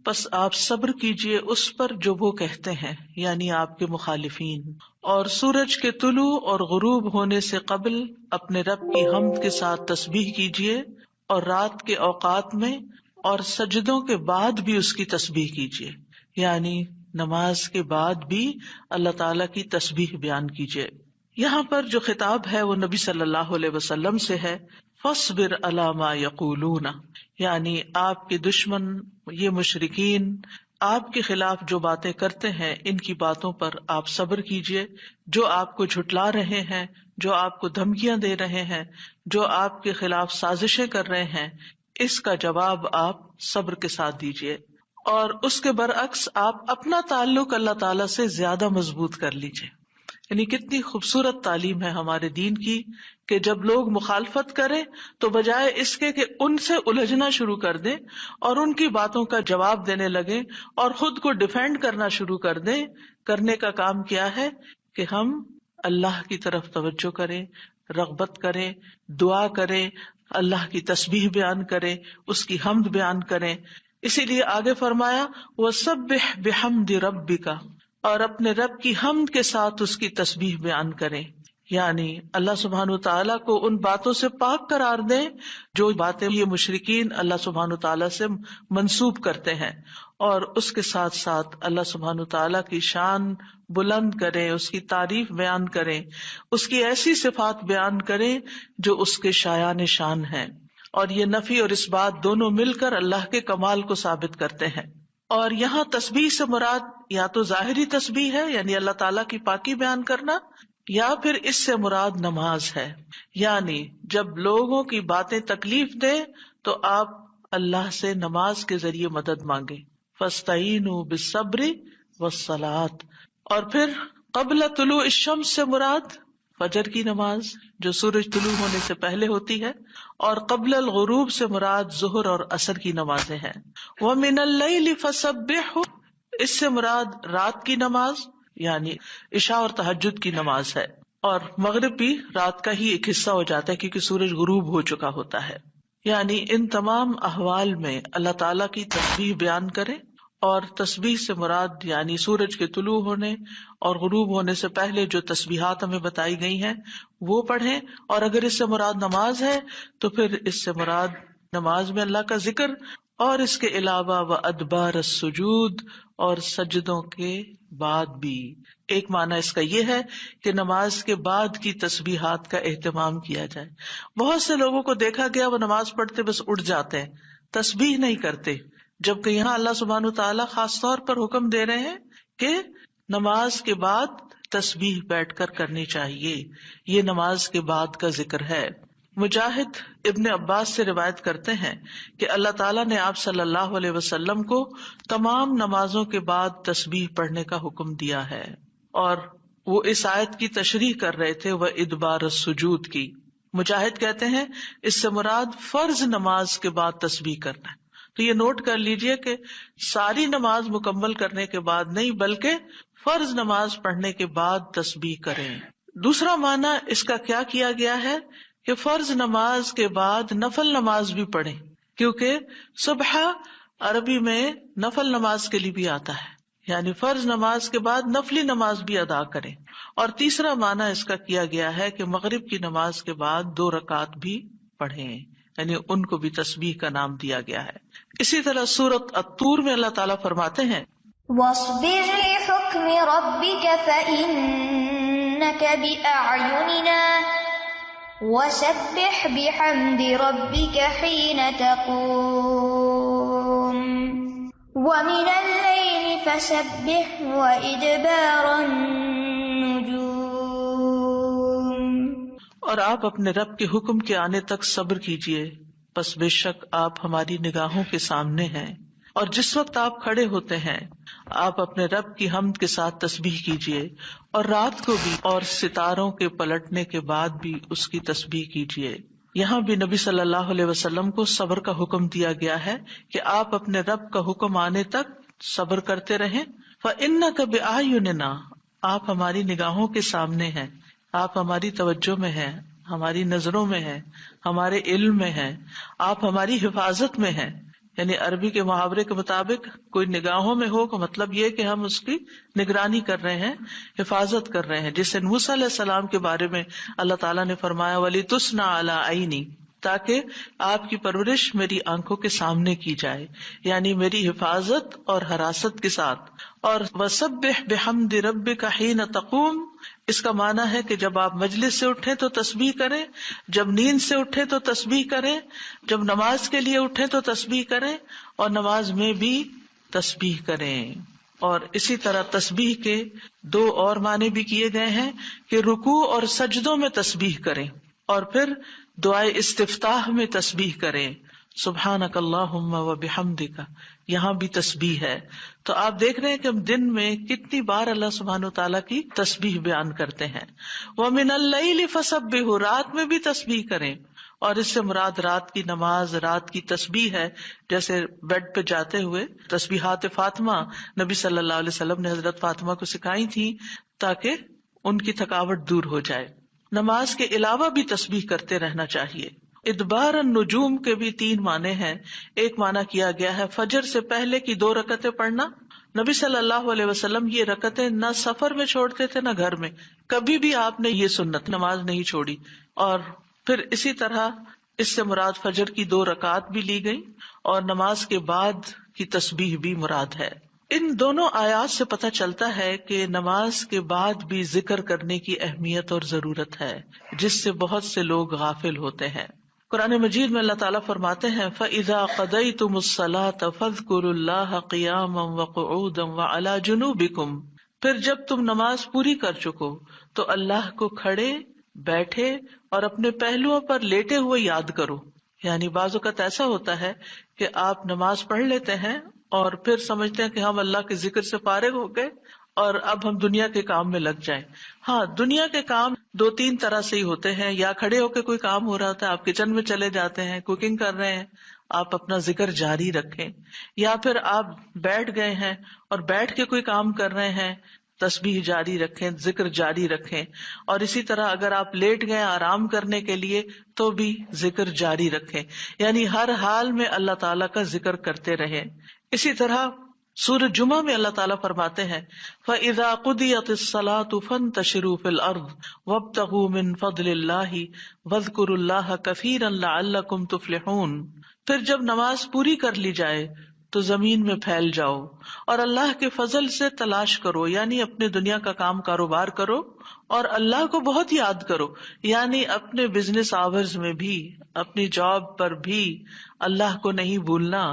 پس آپ صبر کیجئے اس پر جو وہ کہتے ہیں، یعنی آپ کے مخالفین، اور سورج کے طلوع اور غروب ہونے سے قبل اپنے رب کی حمد کے ساتھ تسبیح کیجئے، اور رات کے اوقات میں اور سجدوں کے بعد بھی اس کی تسبیح کیجئے، یعنی نماز کے بعد بھی اللہ تعالی کی تسبیح بیان کیجئے۔ یہاں پر جو خطاب ہے وہ نبی صلی اللہ علیہ وسلم سے ہے، فاصبر علی ما یقولون، یعنی آپ کے دشمن یہ مشرکین آپ کے خلاف جو باتیں کرتے ہیں ان کی باتوں پر آپ صبر کیجئے، جو آپ کو جھٹلا رہے ہیں، جو آپ کو دھمکیاں دے رہے ہیں، جو آپ کے خلاف سازشیں کر رہے ہیں، اس کا جواب آپ صبر کے ساتھ دیجئے، اور اس کے برعکس آپ اپنا تعلق اللہ تعالی سے زیادہ مضبوط کر لیجئے۔ یعنی کتنی خوبصورت تعلیم ہے ہمارے دین کی کہ جب لوگ مخالفت کریں تو بجائے اس کے کہ ان سے الجھنا شروع کر دیں اور ان کی باتوں کا جواب دینے لگیں اور خود کو ڈیفینڈ کرنا شروع کر دیں، کرنے کا کام کیا ہے کہ ہم اللہ کی طرف توجہ کریں، رغبت کریں، دعا کریں، اللہ کی تسبیح بیان کریں، اس کی حمد بیان کریں۔ اسی لیے آگے فرمایا وَسَبِّحْ بِحَمْدِ رَبِّكَ، اور اپنے رب کی حمد کے ساتھ اس کی تسبیح بیان کریں، یعنی اللہ سبحانہ وتعالیٰ کو ان باتوں سے پاک قرار دیں جو باتیں یہ مشرکین اللہ سبحانہ وتعالیٰ سے منسوب کرتے ہیں، اور اس کے ساتھ ساتھ اللہ سبحانہ وتعالیٰ کی شان بلند کریں، اس کی تعریف بیان کریں، اس کی ایسی صفات بیان کریں جو اس کے شایان شان ہیں، اور یہ نفی اور اس بات دونوں مل کر اللہ کے کمال کو ثابت کرتے ہیں۔ اور یہاں تسبیح سے مراد یا تو ظاہری تسبیح ہے یعنی اللہ تعالیٰ کی پاکی بیان کرنا، یا پھر اس سے مراد نماز ہے، یعنی جب لوگوں کی باتیں تکلیف دیں تو آپ اللہ سے نماز کے ذریعے مدد مانگیں، فاستعینوا بالصبر والصلاۃ۔ اور پھر قبل طلوع الشمس سے مراد فجر کی نماز جو سورج طلوع ہونے سے پہلے ہوتی ہے، اور قبل الغروب سے مراد ظہر اور عصر کی نمازیں ہیں۔ وَمِنَ اللَّيْلِ فَسَبِّحْهُ، اس سے مراد رات کی نماز یعنی عشاء اور تہجد کی نماز ہے، اور مغرب بھی رات کا ہی ایک حصہ ہو جاتا ہے کیونکہ سورج غروب ہو چکا ہوتا ہے۔ یعنی ان تمام احوال میں اللہ تعالیٰ کی تسبیح بیان کریں، اور تسبیح سے مراد یعنی سورج کے طلوع ہونے اور غروب ہونے سے پہلے جو تسبیحات ہمیں بتائی گئی ہیں وہ پڑھیں، اور اگر اس سے مراد نماز ہے تو پھر اس سے مراد نماز میں اللہ کا ذکر، اور اس کے علاوہ وَأَدْبَارَ السُّجُودِ، اور سجدوں کے بعد بھی۔ ایک معنی اس کا یہ ہے کہ نماز کے بعد کی تسبیحات کا اہتمام کیا جائے۔ بہت سے لوگوں کو دیکھا گیا وہ نماز پڑھتے بس اٹھ جاتے ہیں، تسبیح نہیں کرتے، جبکہ یہاں اللہ سبحانہ وتعالیٰ خاص طور پر حکم دے رہے ہیں کہ نماز کے بعد تسبیح بیٹھ کر کرنی چاہیے، یہ نماز کے بعد کا ذکر ہے۔ مجاہد ابن عباس سے روایت کرتے ہیں کہ اللہ تعالیٰ نے آپ صلی اللہ علیہ وسلم کو تمام نمازوں کے بعد تسبیح پڑھنے کا حکم دیا ہے، اور وہ اس آیت کی تشریح کر رہے تھے وہ ادبار السجود کی۔ مجاہد کہتے ہیں اس سے مراد فرض نماز کے بعد تسبیح کرنا ہے۔ تو یہ نوٹ کر لیجئے کہ ساری نماز مکمل کرنے کے بعد نہیں بلکہ فرض نماز پڑھنے کے بعد تسبیح کریں۔ دوسرا معنی اس کا کیا کیا گیا ہے کہ فرض نماز کے بعد نفل نماز بھی پڑھیں، کیونکہ صبح عربی میں نفل نماز کے لیے بھی آتا ہے، یعنی فرض نماز کے بعد نفلی نماز بھی ادا کریں۔ اور تیسرا معنی اس کا کیا گیا ہے کہ مغرب کی نماز کے بعد 2 رکعت بھی پڑھیں، یعنی ان کو بھی تسبیح کا نام دیا گیا ہے۔ اسی طرح سورۃ الطور میں اللہ تعالیٰ فرماتے ہیں وَاصْبِرْ لِحُكْمِ رَبِّكَ فَإِنَّكَ بِأَعْيُنِنَا وَسَبِّحْ بِحَمْدِ رَبِّكَ حِينَ تَقُومُ وَمِنَ اللَّيْلِ فَسَبِّحْهُ وَإِدْبَارَ النُّجُومِ۔ اور آپ اپنے رب کے حکم کے آنے تک صبر کیجئے، پس بے شک آپ ہماری نگاہوں کے سامنے ہیں، اور جس وقت آپ کھڑے ہوتے ہیں آپ اپنے رب کی حمد کے ساتھ تسبیح کیجئے، اور رات کو بھی اور ستاروں کے پلٹنے کے بعد بھی اس کی تسبیح کیجئے۔ یہاں بھی نبی صلی اللہ علیہ وسلم کو صبر کا حکم دیا گیا ہے کہ آپ اپنے رب کا حکم آنے تک صبر کرتے رہیں۔ فَإِنَّكَ بِأَعْيُنِنَا، آپ ہماری نگاہوں کے سامنے ہیں، آپ ہماری توجہ میں ہیں، ہماری نظروں میں ہیں، ہمارے علم میں ہیں، آپ ہماری حفاظت میں ہیں۔ یعنی عربی کے محاورے کے مطابق کوئی نگاہوں میں ہو کا مطلب یہ کہ ہم اس کی نگرانی کر رہے ہیں، حفاظت کر رہے ہیں، جسے موسیٰ علیہ السلام کے بارے میں اللہ تعالیٰ نے فرمایا وَلِتُصْنَعَ عَلَىٰ عَيْنِي، تاکہ آپ کی پرورش میری آنکھوں کے سامنے کی جائے، یعنی میری حفاظت اور حراست کے ساتھ. اور وَسَبِّحْ بِحَمْدِ رَبِّكَ حِينَ تَقُومُ، اس کا معنی ہے کہ جب آپ مجلس سے اٹھیں تو تسبیح کریں، جب نیند سے اٹھیں تو تسبیح کریں، جب نماز کے لیے اٹھیں تو تسبیح کریں، اور نماز میں بھی تسبیح کریں. اور اسی طرح تسبیح کے دو اور معنی بھی کیے گئے ہیں کہ رکوع اور سجدوں میں تسبیح کریں، اور پھر دعائے استفتاح میں تسبیح کریں، سبحانک اللہم و بحمدک، یہاں بھی تسبیح ہے. تو آپ دیکھ رہے ہیں کہ ہم دن میں کتنی بار اللہ سبحانہ وتعالیٰ کی تسبیح بیان کرتے ہیں. وَمِنَ اللَّيْلِ فَسَبِّحْهُ، رات میں بھی تسبیح کریں، اور اس سے مراد رات کی نماز، رات کی تسبیح ہے. جیسے بیڈ پہ جاتے ہوئے تسبیحات فاطمہ نبی صلی اللہ علیہ وسلم نے حضرت فاطمہ کو سکھائی تھی تاکہ ان کی تھکاوٹ دور ہو جائے. نماز کے علاوہ بھی تسبیح کرتے رہنا چاہیے. ادبار النجوم کے بھی 3 معنی ہیں. ایک معنی کیا گیا ہے فجر سے پہلے کی 2 رکعتیں پڑھنا. نبی صلی اللہ علیہ وسلم یہ رکعتیں نہ سفر میں چھوڑتے تھے نہ گھر میں، کبھی بھی آپ نے یہ سنت نماز نہیں چھوڑی. اور پھر اسی طرح اس سے مراد فجر کی 2 رکعات بھی لی گئی، اور نماز کے بعد کی تسبیح بھی مراد ہے. ان دونوں آیات سے پتہ چلتا ہے کہ نماز کے بعد بھی ذکر کرنے کی اہمیت اور ضرورت ہے، جس سے بہت سے لوگ غافل ہوتے ہیں. قرآن مجید میں اللہ تعالیٰ فرماتے ہیں فَإِذَا قَضَيْتُمُ الصَّلَاةَ فَاذْكُرُوا اللَّهَ قِيَامًا وَقُعُودًا وَعَلَى جُنُوبِكُمْ، پھر جب تم نماز پوری کر چکو تو اللہ کو کھڑے، بیٹھے اور اپنے پہلوؤں پر لیٹے ہوئے یاد کرو. یعنی بعض اوقات ایسا ہوتا ہے کہ آپ نماز پڑھ لیتے ہیں اور پھر سمجھتے ہیں کہ ہم اللہ کے ذکر سے فارغ ہو گئے اور اب ہم دنیا کے کام میں لگ جائیں. ہاں، دنیا کے کام 2-3 طرح سے ہی ہوتے ہیں. یا کھڑے ہو کے کوئی کام ہو رہا ہوتا ہے، آپ کچن میں چلے جاتے ہیں، کوکنگ کر رہے ہیں، آپ اپنا ذکر جاری رکھیں. یا پھر آپ بیٹھ گئے ہیں اور بیٹھ کے کوئی کام کر رہے ہیں، تسبیح جاری رکھیں، ذکر جاری رکھیں. اور اسی طرح اگر آپ لیٹ گئے آرام کرنے کے لیے تو بھی ذکر جاری رکھیں. یعنی ہر حال میں اللہ تعالیٰ کا ذکر کرتے رہیں. اسی طرح سورہ جمعہ میں اللہ تعالیٰ فرماتے ہیں فَإِذَا قُضِيَتِ الصَّلَاةُ فَانتَشِرُوا فِي الْأَرْضِ وَابْتَغُوا مِن فَضْلِ اللَّهِ وَاذْكُرُوا اللَّهَ كَثِيرًا لَعَلَّكُمْ تُفْلِحُونَ. پھر جب نماز پوری کر لی جائے تو زمین میں پھیل جاؤ اور اللہ کے فضل سے تلاش کرو، یعنی اپنے دنیا کا کام کاروبار کرو اور اللہ کو بہت یاد کرو. یعنی اپنے بزنس آورز میں بھی، اپنی جاب پر بھی اللہ کو نہیں بھولنا.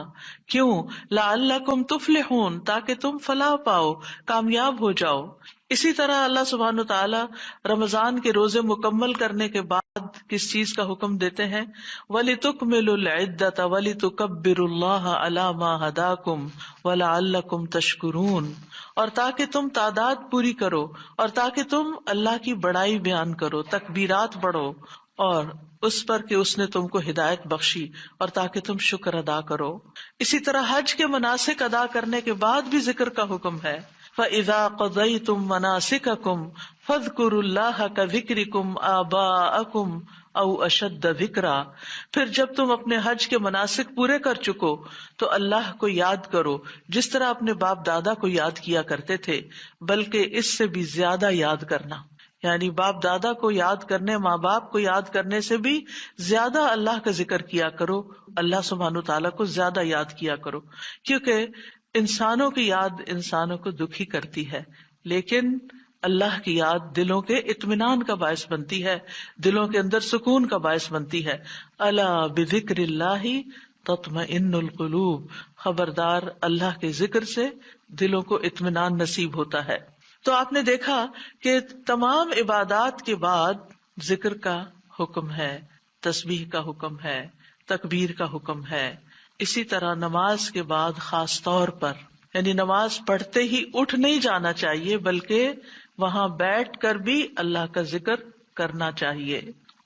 کیوں؟ لعلکم تفلحون، تاکہ تم فلاح پاؤ، کامیاب ہو جاؤ. اسی طرح اللہ سبحانہ تعالیٰ رمضان کے روزے مکمل کرنے کے بعد کس چیز کا حکم دیتے ہیں؟ وَلِتُكْمِلُوا الْعِدَّةَ وَلِتُكَبِّرُوا اللَّهَ عَلَى مَا هَدَاكُمْ وَلَعَلَّكُمْ تَشْكُرُونَ، اور تاکہ تم تعداد پوری کرو اور تاکہ تم اللہ کی بڑائی بیان کرو، تکبیرات پڑھو، اور اس پر کہ اس نے تم کو ہدایت بخشی، اور تاکہ تم شکر ادا کرو. اسی طرح حج کے مناسک ادا کرنے کے بعد بھی ذکر کا حکم ہے. فَإِذَا قَضَيْتُم مَّنَاسِكَكُمْ فَاذْكُرُوا اللَّهَ كَذِكْرِكُمْ آبَاءَكُمْ أَوْ أَشَدَّ ذِكْرًا. پھر جب تم اپنے حج کے مناسک پورے کر چکو تو اللہ کو یاد کرو جس طرح اپنے باپ دادا کو یاد کیا کرتے تھے، بلکہ اس سے بھی زیادہ یاد کرنا. یعنی باپ دادا کو یاد کرنے، ماں باپ کو یاد کرنے سے بھی زیادہ اللہ کا ذکر کیا کرو، اللہ سبحانہ تعالیٰ کو زیادہ یاد کیا کرو. کیونکہ انسانوں کی یاد انسانوں کو دکھی کرتی ہے، لیکن اللہ کی یاد دلوں کے اطمینان کا باعث بنتی ہے، دلوں کے اندر سکون کا باعث بنتی ہے. الا بذکر اللہ تطمئن القلوب، خبردار اللہ کے ذکر سے دلوں کو اطمینان نصیب ہوتا ہے. تو آپ نے دیکھا کہ تمام عبادات کے بعد ذکر کا حکم ہے، تسبیح کا حکم ہے، تکبیر کا حکم ہے. اسی طرح نماز کے بعد خاص طور پر، یعنی نماز پڑھتے ہی اٹھ نہیں جانا چاہیے، بلکہ وہاں بیٹھ کر بھی اللہ کا ذکر کرنا چاہیے،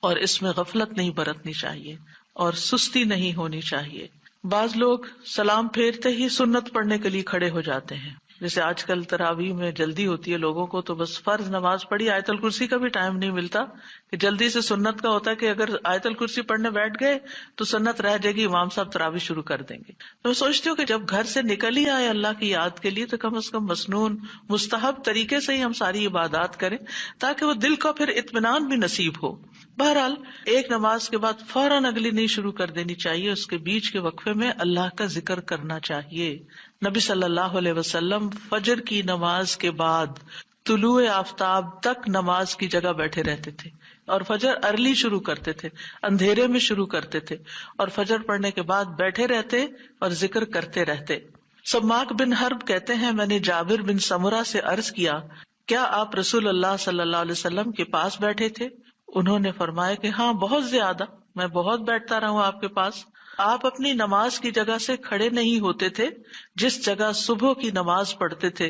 اور اس میں غفلت نہیں برتنی چاہیے اور سستی نہیں ہونی چاہیے. بعض لوگ سلام پھیرتے ہی سنت پڑھنے کے لیے کھڑے ہو جاتے ہیں، جیسے آج کل تراویح میں جلدی ہوتی ہے لوگوں کو، تو بس فرض نماز پڑھی، آیت الکرسی کا بھی ٹائم نہیں ملتا کہ جلدی سے سنت کا ہوتا ہے کہ اگر آیت الکرسی پڑھنے بیٹھ گئے تو سنت رہ جائے گی، امام صاحب تراویح شروع کر دیں گے. تو میں سوچتی ہوں کہ جب گھر سے نکل ہی آئے اللہ کی یاد کے لیے تو کم از کم مسنون مستحب طریقے سے ہی ہم ساری عبادات کریں تاکہ وہ دل کو پھر اطمینان بھی نصیب ہو. بہرحال ایک نماز کے بعد فوراً اگلی نہیں شروع کر دینی چاہیے، اس کے بیچ کے وقفے میں اللہ کا ذکر کرنا چاہیے. نبی صلی اللہ علیہ وسلم فجر کی نماز کے بعد طلوع آفتاب تک نماز کی جگہ بیٹھے رہتے تھے، اور فجر ارلی شروع کرتے تھے، اندھیرے میں شروع کرتے تھے، اور فجر پڑھنے کے بعد بیٹھے رہتے اور ذکر کرتے رہتے. سماک بن حرب کہتے ہیں میں نے جابر بن سمرہ سے عرض کیا کیا آپ رسول اللہ صلی اللہ علیہ وسلم کے پاس بیٹھے تھے؟ انہوں نے فرمایا کہ ہاں بہت زیادہ، میں بہت بیٹھتا رہا ہوں آپ کے پاس. آپ اپنی نماز کی جگہ سے کھڑے نہیں ہوتے تھے جس جگہ صبح کی نماز پڑھتے تھے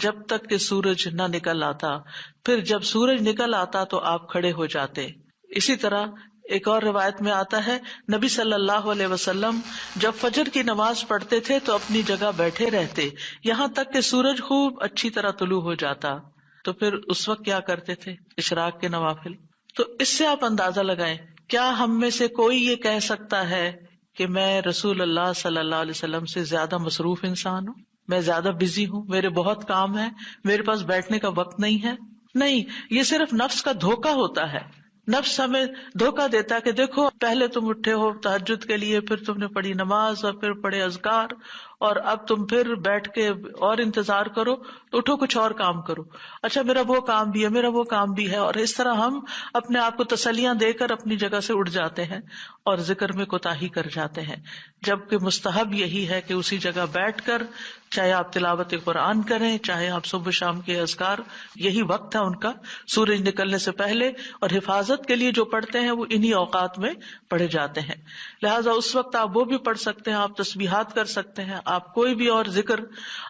جب تک کہ سورج نہ نکل آتا، پھر جب سورج نکل آتا تو آپ کھڑے ہو جاتے. اسی طرح ایک اور روایت میں آتا ہے نبی صلی اللہ علیہ وسلم جب فجر کی نماز پڑھتے تھے تو اپنی جگہ بیٹھے رہتے یہاں تک کہ سورج خوب اچھی طرح طلوع ہو جاتا. تو پھر اس وقت کیا کرتے تھے؟ اشراق کے نوافل. تو اس سے آپ اندازہ لگائیں کیا ہم میں سے کوئی یہ کہہ سکتا ہے کہ میں رسول اللہ صلی اللہ علیہ وسلم سے زیادہ مصروف انسان ہوں، میں زیادہ بزی ہوں، میرے بہت کام ہے، میرے پاس بیٹھنے کا وقت نہیں ہے؟ نہیں، یہ صرف نفس کا دھوکہ ہوتا ہے. نفس ہمیں دھوکہ دیتا ہے کہ دیکھو پہلے تم اٹھے ہو تہجد کے لیے، پھر تم نے پڑھی نماز اور پھر پڑھے اذکار، اور اب تم پھر بیٹھ کے اور انتظار کرو، اٹھو کچھ اور کام کرو. اچھا میرا وہ کام بھی ہے، میرا وہ کام بھی ہے، اور اس طرح ہم اپنے آپ کو تسلیاں دے کر اپنی جگہ سے اٹھ جاتے ہیں اور ذکر میں کوتاہی کر جاتے ہیں. جبکہ مستحب یہی ہے کہ اسی جگہ بیٹھ کر چاہے آپ تلاوت قرآن کریں، چاہے آپ صبح شام کے اذکار، یہی وقت ہے ان کا سورج نکلنے سے پہلے، اور حفاظت کے لیے جو پڑھتے ہیں وہ انہی اوقات میں پڑھے جاتے ہیں. لہٰذا اس وقت آپ وہ بھی پڑھ سکتے ہیں، آپ تسبیحات کر سکتے ہیں، آپ کوئی بھی اور ذکر،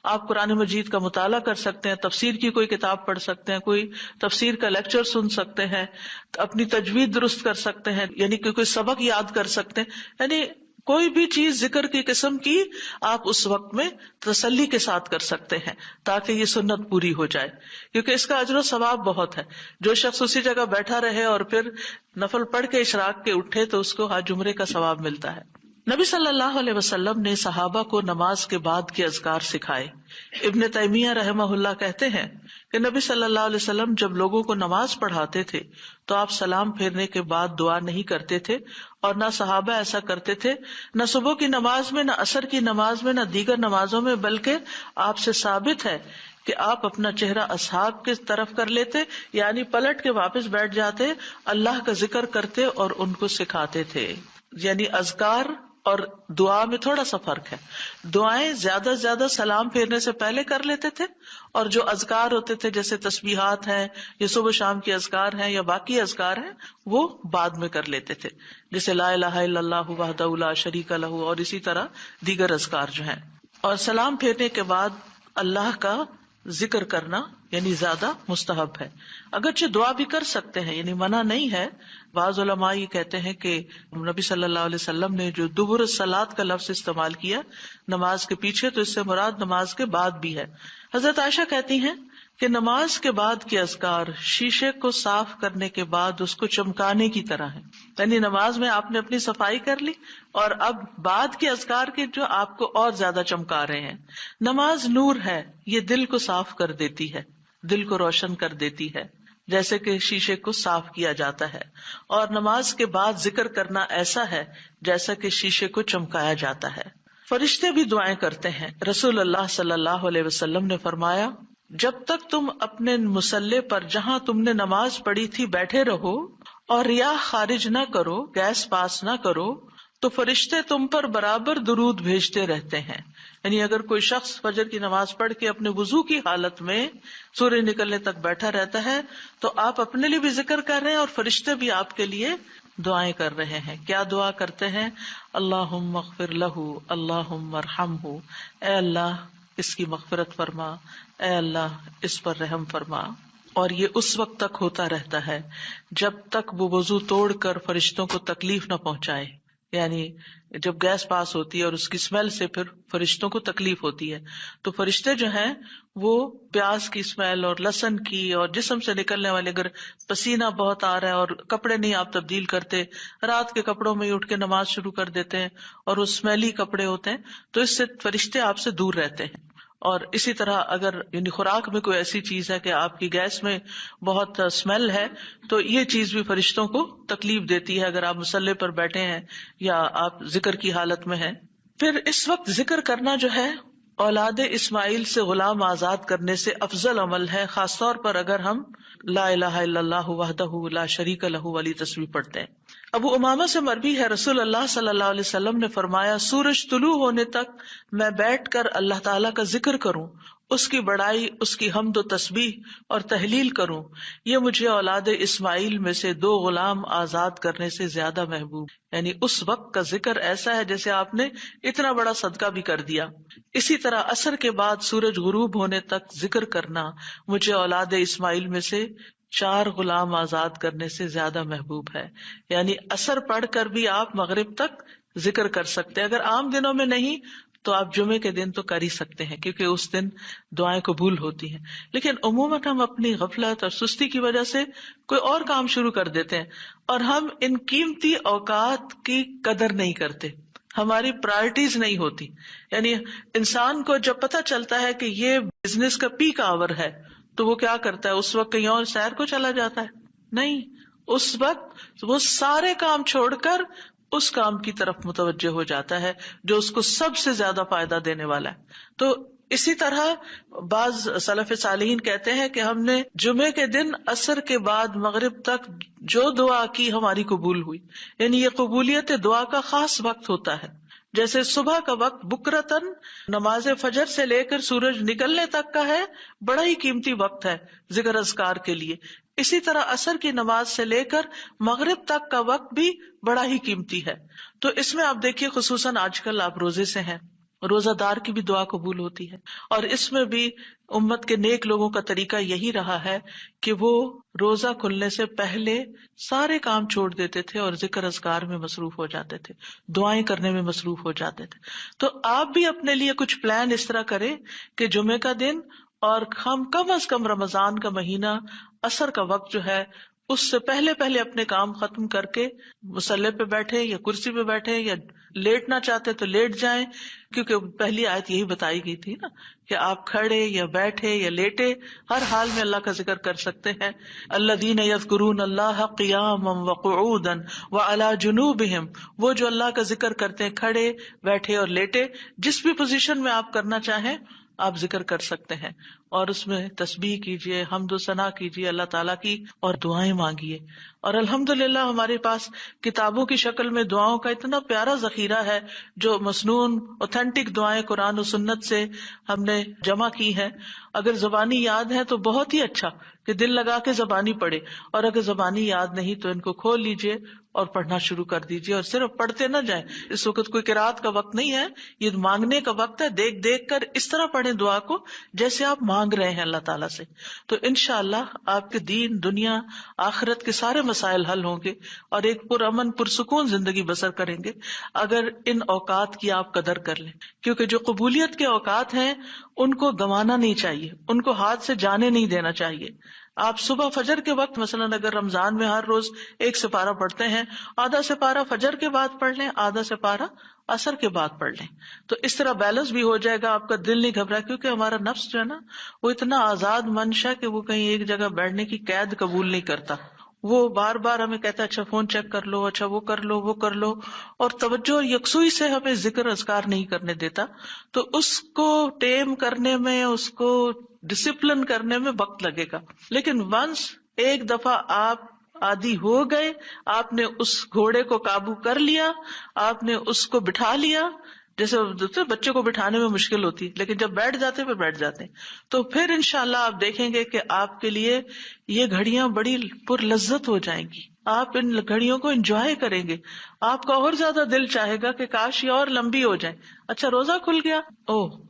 آپ قرآن مجید کا مطالعہ کر سکتے ہیں، تفسیر کی کوئی کتاب پڑھ سکتے ہیں، کوئی تفسیر کا لیکچر سن سکتے ہیں، اپنی تجوید درست کر سکتے ہیں، یعنی کہ کوئی سبق یاد کر سکتے ہیں. یعنی کوئی بھی چیز ذکر کی قسم کی آپ اس وقت میں تسلی کے ساتھ کر سکتے ہیں تاکہ یہ سنت پوری ہو جائے، کیونکہ اس کا اجر و ثواب بہت ہے. جو شخص اسی جگہ بیٹھا رہے اور پھر نفل پڑھ کے اشراق کے اٹھے تو اس کو حج عمرے کا ثواب ملتا ہے. نبی صلی اللہ علیہ وسلم نے صحابہ کو نماز کے بعد کے اذکار سکھائے. ابن تیمیہ رحمہ اللہ کہتے ہیں کہ نبی صلی اللہ علیہ وسلم جب لوگوں کو نماز پڑھاتے تھے تو آپ سلام پھیرنے کے بعد دعا نہیں کرتے تھے، اور نہ صحابہ ایسا کرتے تھے، نہ صبح کی نماز میں، نہ عصر کی نماز میں، نہ دیگر نمازوں میں، بلکہ آپ سے ثابت ہے کہ آپ اپنا چہرہ اصحاب کی طرف کر لیتے، یعنی پلٹ کے واپس بیٹھ جاتے، اللہ کا ذکر کرتے اور ان کو سکھاتے تھے. یعنی اذکار اور دعا میں تھوڑا سا فرق ہے. دعائیں زیادہ سے زیادہ سلام پھیرنے سے پہلے کر لیتے تھے، اور جو اذکار ہوتے تھے جیسے تسبیحات ہیں یا صبح شام کے اذکار ہیں یا باقی اذکار ہیں وہ بعد میں کر لیتے تھے، جیسے لا الہ الا اللہ وحدہ لا شریک لہ، اور اسی طرح دیگر اذکار جو ہیں. اور سلام پھیرنے کے بعد اللہ کا ذکر کرنا یعنی زیادہ مستحب ہے. اگرچہ دعا بھی کر سکتے ہیں، یعنی منع نہیں ہے. بعض علماء یہ کہتے ہیں کہ نبی صلی اللہ علیہ وسلم نے جو دبر الصلاۃ کا لفظ استعمال کیا نماز کے پیچھے، تو اس سے مراد نماز کے بعد بھی ہے. حضرت عائشہ کہتی ہیں کہ نماز کے بعد کے اذکار شیشے کو صاف کرنے کے بعد اس کو چمکانے کی طرح ہے. یعنی نماز میں آپ نے اپنی صفائی کر لی اور اب بعد کے اذکار کے جو آپ کو اور زیادہ چمکا رہے ہیں. نماز نور ہے، یہ دل کو صاف کر دیتی ہے، دل کو روشن کر دیتی ہے جیسے کہ شیشے کو صاف کیا جاتا ہے. اور نماز کے بعد ذکر کرنا ایسا ہے جیسا کہ شیشے کو چمکایا جاتا ہے. فرشتے بھی دعائیں کرتے ہیں. رسول اللہ صلی اللہ علیہ وسلم نے فرمایا جب تک تم اپنے مصلی پر جہاں تم نے نماز پڑھی تھی بیٹھے رہو اور ریاح خارج نہ کرو، گیس پاس نہ کرو، تو فرشتے تم پر برابر درود بھیجتے رہتے ہیں. یعنی اگر کوئی شخص فجر کی نماز پڑھ کے اپنے وضو کی حالت میں سورج نکلنے تک بیٹھا رہتا ہے تو آپ اپنے لیے بھی ذکر کر رہے ہیں اور فرشتے بھی آپ کے لیے دعائیں کر رہے ہیں. کیا دعا کرتے ہیں؟ اللہم اغفر لہ، اللہم ارحمہ، اے اللہ اس کی مغفرت فرما، اے اللہ اس پر رحم فرما. اور یہ اس وقت تک ہوتا رہتا ہے جب تک وہ وضو توڑ کر فرشتوں کو تکلیف نہ پہنچائے. یعنی جب گیس پاس ہوتی ہے اور اس کی اسمیل سے پھر فرشتوں کو تکلیف ہوتی ہے، تو فرشتے جو ہیں وہ پیاز کی اسمیل اور لہسن کی اور جسم سے نکلنے والے، اگر پسینہ بہت آ رہا ہے اور کپڑے نہیں آپ تبدیل کرتے، رات کے کپڑوں میں ہی اٹھ کے نماز شروع کر دیتے ہیں اور وہ اسمیلی کپڑے ہوتے ہیں، تو اس سے فرشتے آپ سے دور رہتے ہیں. اور اسی طرح اگر یعنی خوراک میں کوئی ایسی چیز ہے کہ آپ کی گیس میں بہت اسمیل ہے، تو یہ چیز بھی فرشتوں کو تکلیف دیتی ہے اگر آپ مصلی پر بیٹھے ہیں یا آپ ذکر کی حالت میں ہیں. پھر اس وقت ذکر کرنا جو ہے اولاد اسماعیل سے غلام آزاد کرنے سے افضل عمل ہے، خاص طور پر اگر ہم لا الہ الا اللہ وحدہ لا شریک لہ والی تسبیح پڑھتے ہیں. ابو امامہ سے مروی ہے، رسول اللہ صلی اللہ علیہ وسلم نے فرمایا، سورج طلوع ہونے تک میں بیٹھ کر اللہ تعالیٰ کا ذکر کروں، اس کی بڑائی، اس کی حمد و تسبیح اور تحلیل کروں، یہ مجھے اولاد اسماعیل میں سے 2 غلام آزاد کرنے سے زیادہ محبوب. یعنی اس وقت کا ذکر ایسا ہے جیسے آپ نے اتنا بڑا صدقہ بھی کر دیا. اسی طرح عصر کے بعد سورج غروب ہونے تک ذکر کرنا مجھے اولاد اسماعیل میں سے 4 غلام آزاد کرنے سے زیادہ محبوب ہے. یعنی عصر پڑھ کر بھی آپ مغرب تک ذکر کر سکتے ہیں. اگر عام دنوں میں نہیں تو آپ جمعے کے دن تو کر ہی سکتے ہیں کیونکہ اس دن دعائیں قبول ہوتی ہیں. لیکن عموماً ہم اپنی غفلت اور سستی کی وجہ سے کوئی اور کام شروع کر دیتے ہیں اور ہم ان قیمتی اوقات کی قدر نہیں کرتے، ہماری پرائرٹیز نہیں ہوتی. یعنی انسان کو جب پتہ چلتا ہے کہ یہ بزنس کا پیک آور ہے تو وہ کیا کرتا ہے، اس وقت کہیں اور سیر کو چلا جاتا ہے؟ نہیں، اس وقت وہ سارے کام چھوڑ کر اس کام کی طرف متوجہ ہو جاتا ہے جو اس کو سب سے زیادہ فائدہ دینے والا ہے. تو اسی طرح بعض سلف صالحین کہتے ہیں کہ ہم نے جمعے کے دن عصر کے بعد مغرب تک جو دعا کی ہماری قبول ہوئی. یعنی یہ قبولیت دعا کا خاص وقت ہوتا ہے. جیسے صبح کا وقت بکرتن نماز فجر سے لے کر سورج نکلنے تک کا ہے، بڑا ہی قیمتی وقت ہے ذکر اذکار کے لیے. اسی طرح عصر کی نماز سے لے کر مغرب تک کا وقت بھی بڑا ہی قیمتی ہے. تو اس میں آپ دیکھیے خصوصاً آج کل آپ روزے سے ہیں، روزہ دار کی بھی دعا قبول ہوتی ہے. اور اس میں بھی امت کے نیک لوگوں کا طریقہ یہی رہا ہے کہ وہ روزہ کھلنے سے پہلے سارے کام چھوڑ دیتے تھے اور ذکر اذکار میں مصروف ہو جاتے تھے، دعائیں کرنے میں مصروف ہو جاتے تھے. تو آپ بھی اپنے لیے کچھ پلان اس طرح کریں کہ جمعے کا دن اور ہم کم از کم رمضان کا مہینہ عصر کا وقت جو ہے اس سے پہلے اپنے کام ختم کر کے مصلی پہ بیٹھے یا کرسی پہ بیٹھے یا لیٹنا چاہتے تو لیٹ جائیں، کیونکہ پہلی آیت یہی بتائی گئی تھی نا کہ آپ کھڑے یا بیٹھے یا لیٹے ہر حال میں اللہ کا ذکر کر سکتے ہیں. الذین یذکرون اللہ قیاما وقعودا وعلی جنوبہم، وہ جو اللہ کا ذکر کرتے ہیں کھڑے، بیٹھے اور لیٹے، جس بھی پوزیشن میں آپ کرنا چاہیں آپ ذکر کر سکتے ہیں. اور اس میں تسبیح کیجیے، حمد و ثنا کیجیے اللہ تعالیٰ کی اور دعائیں مانگیے. اور الحمدللہ ہمارے پاس کتابوں کی شکل میں دعاؤں کا اتنا پیارا ذخیرہ ہے جو مسنون اوتھینٹک دعائیں قرآن و سنت سے ہم نے جمع کی ہیں. اگر زبانی یاد ہے تو بہت ہی اچھا کہ دل لگا کے زبانی پڑھے، اور اگر زبانی یاد نہیں تو ان کو کھول لیجیے اور پڑھنا شروع کر دیجیے. اور صرف پڑھتے نہ جائیں، اس وقت کوئی قرات کا وقت نہیں ہے، یہ مانگنے کا وقت ہے. دیکھ دیکھ کر اس طرح پڑھیں دعا کو جیسے آپ مانگ رہے ہیں اللہ تعالیٰ سے. تو انشاءاللہ آپ کے دین، دنیا، آخرت کے سارے مسائل حل ہوں گے اور ایک پرامن پرسکون زندگی بسر کریں گے اگر ان اوقات کی آپ قدر کر لیں. کیونکہ جو قبولیت کے اوقات ہیں ان کو گنوانا نہیں چاہیے، ان کو ہاتھ سے جانے نہیں دینا چاہیے. آپ صبح فجر کے وقت مثلاً اگر رمضان میں ہر روز 1 سپارہ پڑھتے ہیں، آدھا سپارہ فجر کے بعد پڑھ لیں، آدھا سپارہ عصر کے بعد پڑھ لیں. تو اس طرح بیلنس بھی ہو جائے گا، آپ کا دل نہیں گھبرا. کیونکہ ہمارا نفس جو ہے نا وہ اتنا آزاد منشا کہ وہ کہیں ایک جگہ بیٹھنے کی قید قبول نہیں کرتا. وہ بار بار ہمیں کہتا ہے اچھا فون چیک کر لو، اچھا وہ کر لو، وہ کر لو، اور توجہ اور یکسوئی سے ہمیں ذکر اذکار نہیں کرنے دیتا. تو اس کو ٹیم کرنے میں، اس کو ڈسپلن کرنے میں وقت لگے گا. لیکن ونس ایک دفعہ آپ عادی ہو گئے، آپ نے اس گھوڑے کو قابو کر لیا، آپ نے اس کو بٹھا لیا. جیسے بچے کو بٹھانے میں مشکل ہوتی ہے لیکن جب بیٹھ جاتے پھر بیٹھ جاتے ہیں. تو پھر انشاءاللہ آپ دیکھیں گے کہ آپ کے لیے یہ گھڑیاں بڑی پر لذت ہو جائیں گی. آپ ان گھڑیوں کو انجوائے کریں گے. آپ کا اور زیادہ دل چاہے گا کہ کاش یہ اور لمبی ہو جائیں. اچھا روزہ کھل گیا،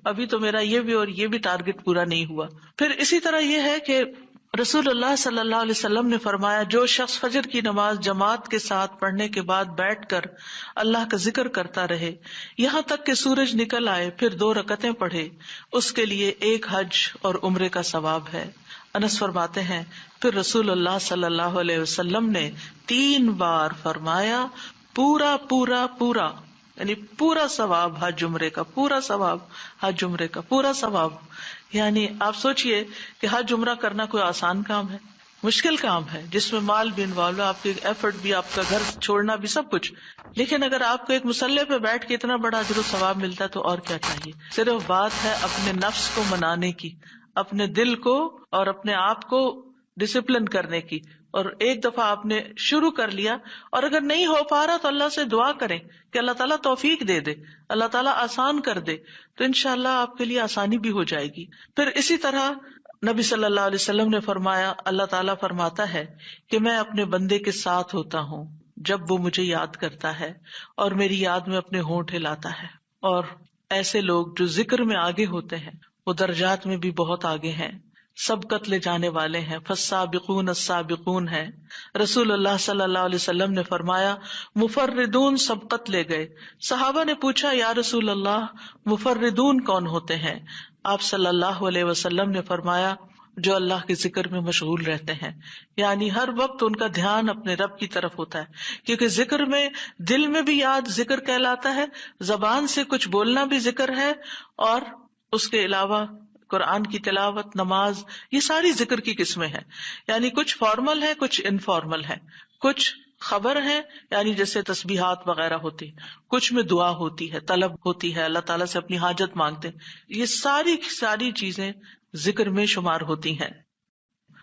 ابھی تو میرا یہ بھی اور یہ بھی ٹارگٹ پورا نہیں ہوا. پھر اسی طرح یہ ہے کہ رسول اللہ صلی اللہ علیہ وسلم نے فرمایا، جو شخص فجر کی نماز جماعت کے ساتھ پڑھنے کے بعد بیٹھ کر اللہ کا ذکر کرتا رہے یہاں تک کہ سورج نکل آئے، پھر 2 رکعتیں پڑھے، اس کے لیے 1 حج اور عمرے کا ثواب ہے۔ انس فرماتے ہیں، پھر رسول اللہ صلی اللہ علیہ وسلم نے 3 بار فرمایا، پورا پورا پورا، یعنی پورا ثواب حج عمرے کا، پورا ثواب حج عمرے کا، پورا ثواب۔ یعنی آپ سوچئے کہ حج عمرہ کرنا کوئی آسان کام ہے؟ مشکل کام ہے، جس میں مال بھی انوالو ہے، آپ کی ایفرٹ بھی، آپ کا گھر چھوڑنا بھی، سب کچھ۔ لیکن اگر آپ کو ایک مصلی پہ بیٹھ کے اتنا بڑا اجر و ثواب ملتا ہے تو اور کیا چاہیے۔ صرف بات ہے اپنے نفس کو منانے کی، اپنے دل کو اور اپنے آپ کو ڈسپلن کرنے کی، اور ایک دفعہ آپ نے شروع کر لیا، اور اگر نہیں ہو پا رہا تو اللہ سے دعا کریں کہ اللہ تعالیٰ توفیق دے دے، اللہ تعالیٰ آسان کر دے، تو انشاءاللہ آپ کے لیے آسانی بھی ہو جائے گی۔ پھر اسی طرح نبی صلی اللہ علیہ وسلم نے فرمایا، اللہ تعالیٰ فرماتا ہے کہ میں اپنے بندے کے ساتھ ہوتا ہوں جب وہ مجھے یاد کرتا ہے اور میری یاد میں اپنے ہونٹ ہلاتا ہے۔ اور ایسے لوگ جو ذکر میں آگے ہوتے ہیں وہ درجات میں بھی بہت آگے ہیں، سبقت لے جانے والے ہیں، فالسابقون السابقون ہیں۔ رسول اللہ صلی اللہ علیہ وسلم نے فرمایا، مفردون سبقت لے گئے۔ صحابہ نے پوچھا، یا رسول اللہ مفردون کون ہوتے ہیں؟ آپ صلی اللہ علیہ وسلم نے فرمایا، جو اللہ کے ذکر میں مشغول رہتے ہیں، یعنی ہر وقت ان کا دھیان اپنے رب کی طرف ہوتا ہے، کیونکہ ذکر میں دل میں بھی یاد ذکر کہلاتا ہے، زبان سے کچھ بولنا بھی ذکر ہے، اور اس کے علاوہ قرآن کی تلاوت، نماز، یہ ساری ذکر کی قسمیں ہیں۔ یعنی کچھ فارمل ہے، کچھ انفارمل ہے، کچھ خبر ہے یعنی جیسے تسبیحات وغیرہ ہوتی، کچھ میں دعا ہوتی ہے، طلب ہوتی ہے، اللہ تعالیٰ سے اپنی حاجت مانگتے ہیں، یہ ساری چیزیں ذکر میں شمار ہوتی ہیں۔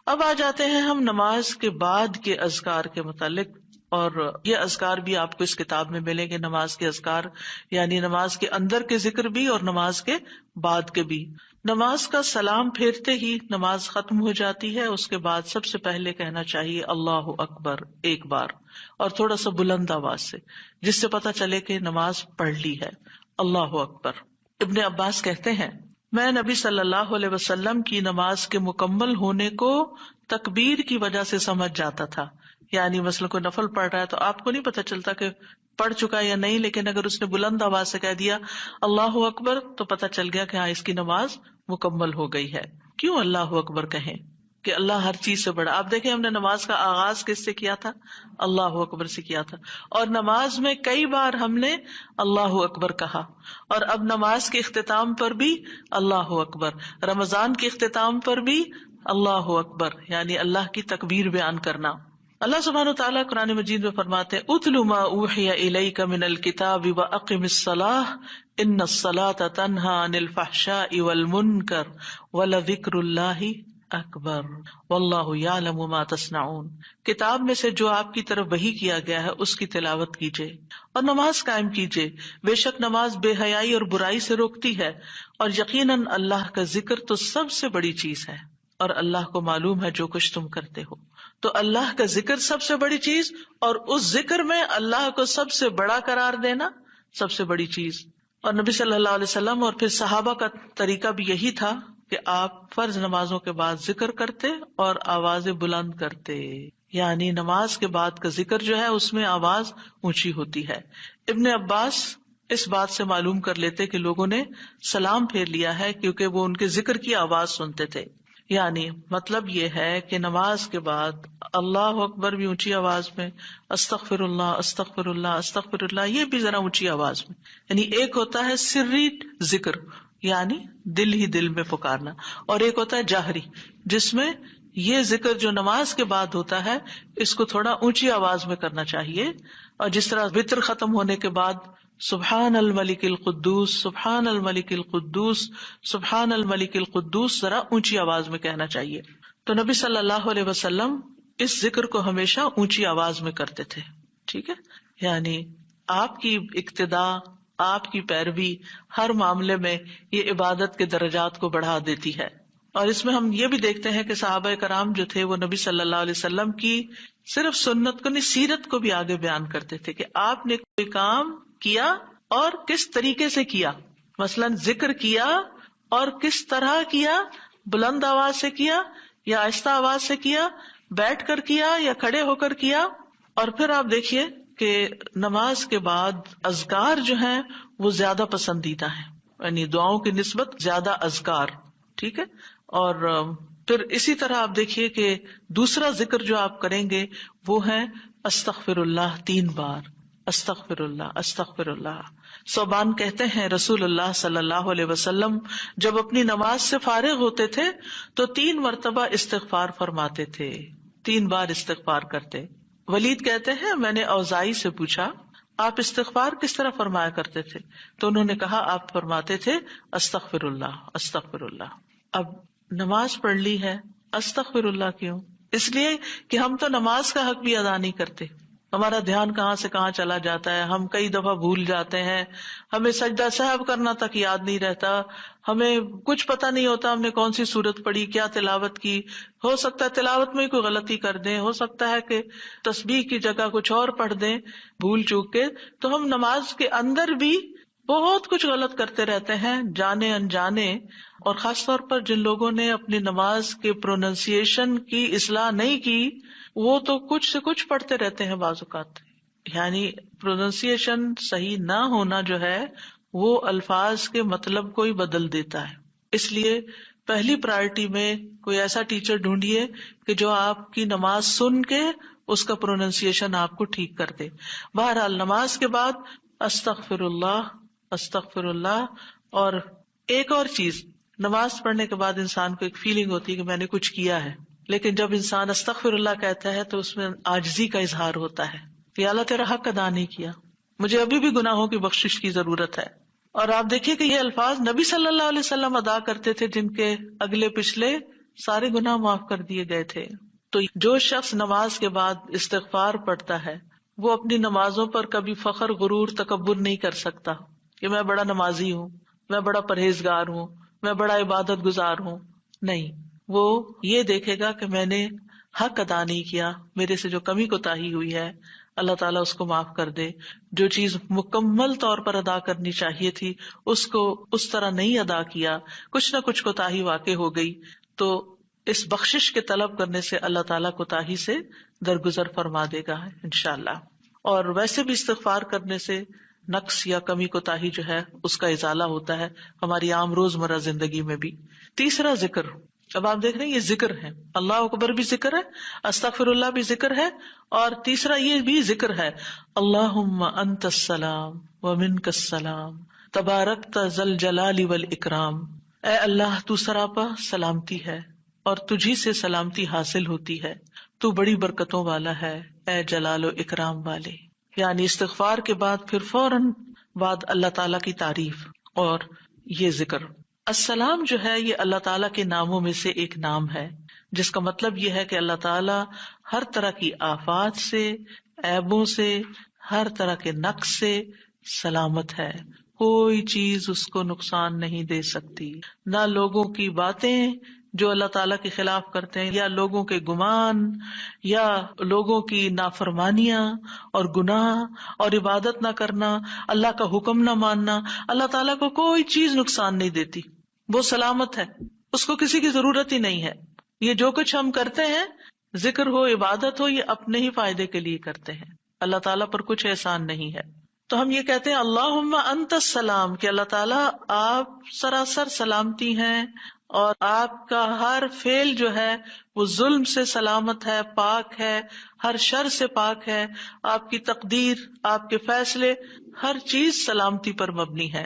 اب آ جاتے ہیں ہم نماز کے بعد کے اذکار کے متعلق، اور یہ اذکار بھی آپ کو اس کتاب میں ملیں گے، نماز کے اذکار، یعنی نماز کے اندر کے ذکر بھی اور نماز کے بعد کے بھی۔ نماز کا سلام پھیرتے ہی نماز ختم ہو جاتی ہے، اس کے بعد سب سے پہلے کہنا چاہیے اللہ اکبر 1 بار، اور تھوڑا سا بلند آواز سے، جس سے پتہ چلے کہ نماز پڑھ لی ہے، اللہ اکبر۔ ابن عباس کہتے ہیں، میں نبی صلی اللہ علیہ وسلم کی نماز کے مکمل ہونے کو تکبیر کی وجہ سے سمجھ جاتا تھا۔ یعنی مثلا کوئی نفل پڑھ رہا ہے تو آپ کو نہیں پتہ چلتا کہ پڑھ چکا یا نہیں، لیکن اگر اس نے بلند آواز سے کہہ دیا اللہ اکبر تو پتہ چل گیا کہ ہاں اس کی نماز مکمل ہو گئی ہے۔ کیوں اللہ اکبر کہیں؟ کہ اللہ ہر چیز سے بڑا۔ آپ دیکھیں ہم نے نماز کا آغاز کس سے کیا تھا؟ اللہ اکبر سے کیا تھا، اور نماز میں کئی بار ہم نے اللہ اکبر کہا، اور اب نماز کے اختتام پر بھی اللہ اکبر، رمضان کے اختتام پر بھی اللہ اکبر، یعنی اللہ کی تکبیر بیان کرنا۔ اللہ سبحانہ وتعالیٰ قرآن مجید میں فرماتے ہیں، اتل ما اوحی الیک من الکتاب واقم الصلاۃ ان الصلاۃ تنہی عن الفحشاء والمنکر ولذکر اللہ اکبر واللہ یعلم ما تصنعون۔ کتاب میں سے جو آپ کی طرف وحی کیا گیا ہے اس کی تلاوت کیجیے اور نماز قائم کیجیے، بے شک نماز بے حیائی اور برائی سے روکتی ہے، اور یقیناً اللہ کا ذکر تو سب سے بڑی چیز ہے، اور اللہ کو معلوم ہے جو کچھ تم کرتے ہو۔ تو اللہ کا ذکر سب سے بڑی چیز، اور اس ذکر میں اللہ کو سب سے بڑا قرار دینا سب سے بڑی چیز۔ اور نبی صلی اللہ علیہ وسلم اور پھر صحابہ کا طریقہ بھی یہی تھا کہ آپ فرض نمازوں کے بعد ذکر کرتے اور آوازیں بلند کرتے، یعنی نماز کے بعد کا ذکر جو ہے اس میں آواز اونچی ہوتی ہے۔ ابن عباس اس بات سے معلوم کر لیتے کہ لوگوں نے سلام پھیر لیا ہے کیونکہ وہ ان کے ذکر کی آواز سنتے تھے۔ یعنی مطلب یہ ہے کہ نماز کے بعد اللہ اکبر بھی اونچی آواز میں، استغفر اللہ استغفر اللہ استغفر اللہ یہ بھی ذرا اونچی آواز میں، یعنی ایک ہوتا ہے سری ذکر یعنی دل ہی دل میں پکارنا، اور ایک ہوتا ہے جاہری جس میں یہ ذکر جو نماز کے بعد ہوتا ہے اس کو تھوڑا اونچی آواز میں کرنا چاہیے، اور جس طرح وتر ختم ہونے کے بعد سبحان الملک القدوس سبحان الملک القدوس سبحان الملک القدوس ذرا اونچی آواز میں کہنا چاہیے۔ تو نبی صلی اللہ علیہ وسلم اس ذکر کو ہمیشہ اونچی آواز میں کرتے تھے، ٹھیک ہے، یعنی آپ کی اقتداء، آپ کی پیروی ہر معاملے میں یہ عبادت کے درجات کو بڑھا دیتی ہے۔ اور اس میں ہم یہ بھی دیکھتے ہیں کہ صحابہ کرام جو تھے وہ نبی صلی اللہ علیہ وسلم کی صرف سنت کو نہیں، سیرت کو بھی آگے بیان کرتے تھے کہ آپ نے کوئی کام کیا اور کس طریقے سے کیا، مثلا ذکر کیا اور کس طرح کیا، بلند آواز سے کیا یا آہستہ آواز سے کیا، بیٹھ کر کیا یا کھڑے ہو کر کیا. اور پھر آپ دیکھیے کہ نماز کے بعد اذکار جو ہیں وہ زیادہ پسندیدہ ہیں، یعنی دعاؤں کی نسبت زیادہ اذکار. ٹھیک ہے. اور پھر اسی طرح آپ دیکھیے کہ دوسرا ذکر جو آپ کریں گے وہ ہے استغفر اللہ 3 بار. استغفر اللہ استغفر اللہ. صوبان کہتے ہیں رسول اللہ صلی اللہ علیہ وسلم جب اپنی نماز سے فارغ ہوتے تھے تو 3 مرتبہ استغفار فرماتے تھے، 3 بار استغفار کرتے. ولید کہتے ہیں میں نے اوزائی سے پوچھا آپ استغفار کس طرح فرمایا کرتے تھے؟ تو انہوں نے کہا آپ فرماتے تھے استغفر اللہ استغفر اللہ. اب نماز پڑھ لی ہے، استغفر اللہ کیوں؟ اس لیے کہ ہم تو نماز کا حق بھی ادا نہیں کرتے. ہمارا دھیان کہاں سے کہاں چلا جاتا ہے، ہم کئی دفعہ بھول جاتے ہیں، ہمیں سجدہ سہو کرنا تک یاد نہیں رہتا، ہمیں کچھ پتہ نہیں ہوتا ہم نے کون سی سورت پڑھی، کیا تلاوت کی. ہو سکتا ہے تلاوت میں کوئی غلطی کر دیں، ہو سکتا ہے کہ تسبیح کی جگہ کچھ اور پڑھ دیں بھول چوک کے. تو ہم نماز کے اندر بھی بہت کچھ غلط کرتے رہتے ہیں جانے انجانے. اور خاص طور پر جن لوگوں نے اپنی نماز کے پروننسیشن کی اصلاح نہیں کی وہ تو کچھ سے کچھ پڑھتے رہتے ہیں بعض اوقات. یعنی پروننسیشن صحیح نہ ہونا جو ہے وہ الفاظ کے مطلب کو ہی بدل دیتا ہے. اس لیے پہلی پرائرٹی میں کوئی ایسا ٹیچر ڈھونڈیے کہ جو آپ کی نماز سن کے اس کا پروننسیشن آپ کو ٹھیک کر دے. بہرحال نماز کے بعد استغفر اللہ استغفر اللہ. اور ایک اور چیز، نماز پڑھنے کے بعد انسان کو ایک فیلنگ ہوتی ہے کہ میں نے کچھ کیا ہے، لیکن جب انسان استغفر اللہ کہتا ہے تو اس میں عاجزی کا اظہار ہوتا ہے کہ اللہ تیرا حق ادا نہیں کیا، مجھے ابھی بھی گناہوں کی بخشش کی ضرورت ہے. اور آپ دیکھیے کہ یہ الفاظ نبی صلی اللہ علیہ وسلم ادا کرتے تھے جن کے اگلے پچھلے سارے گناہ معاف کر دیے گئے تھے. تو جو شخص نماز کے بعد استغفار پڑھتا ہے وہ اپنی نمازوں پر کبھی فخر غرور تکبر نہیں کر سکتا کہ میں بڑا نمازی ہوں، میں بڑا پرہیزگار ہوں، میں بڑا عبادت گزار ہوں. نہیں، وہ یہ دیکھے گا کہ میں نے حق ادا نہیں کیا، میرے سے جو کمی کوتاہی ہوئی ہے اللہ تعالیٰ اس کو معاف کر دے. جو چیز مکمل طور پر ادا کرنی چاہیے تھی اس کو اس طرح نہیں ادا کیا، کچھ نہ کچھ کوتاہی واقع ہو گئی، تو اس بخشش کے طلب کرنے سے اللہ تعالیٰ کوتاہی سے درگزر فرما دے گا انشاءاللہ. اور ویسے بھی استغفار کرنے سے نقص یا کمی کوتاہی جو ہے اس کا ازالہ ہوتا ہے ہماری عام روزمرہ زندگی میں بھی. تیسرا ذکر، اب آپ دیکھ رہے ہیں یہ ذکر ہے، اللہ اکبر بھی ذکر ہے، استغفر اللہ بھی ذکر ہے، اور تیسرا یہ بھی ذکر ہے اللہم انت السلام ومنک السلام تبارکت ذی الجلال والاکرام. اے اللہ تو سراپا سلامتی ہے اور تجھی سے سلامتی حاصل ہوتی ہے، تو بڑی برکتوں والا ہے اے جلال و اکرام والے. یعنی استغفار کے بعد پھر فوراً بعد اللہ تعالیٰ کی تعریف اور یہ ذکر. السلام جو ہے یہ اللہ تعالیٰ کے ناموں میں سے ایک نام ہے جس کا مطلب یہ ہے کہ اللہ تعالیٰ ہر طرح کی آفات سے، عیبوں سے، ہر طرح کے نقص سے سلامت ہے. کوئی چیز اس کو نقصان نہیں دے سکتی، نہ لوگوں کی باتیں جو اللہ تعالیٰ کے خلاف کرتے ہیں، یا لوگوں کے گمان، یا لوگوں کی نافرمانیاں اور گناہ اور عبادت نہ کرنا، اللہ کا حکم نہ ماننا، اللہ تعالیٰ کو کوئی چیز نقصان نہیں دیتی. وہ سلامت ہے، اس کو کسی کی ضرورت ہی نہیں ہے. یہ جو کچھ ہم کرتے ہیں، ذکر ہو، عبادت ہو، یہ اپنے ہی فائدے کے لیے کرتے ہیں، اللہ تعالیٰ پر کچھ احسان نہیں ہے. تو ہم یہ کہتے ہیں اللہم انت السلام کہ اللہ تعالیٰ آپ سراسر سلامتی ہیں اور آپ کا ہر فعل جو ہے وہ ظلم سے سلامت ہے، پاک ہے، ہر شر سے پاک ہے. آپ کی تقدیر، آپ کے فیصلے، ہر چیز سلامتی پر مبنی ہے.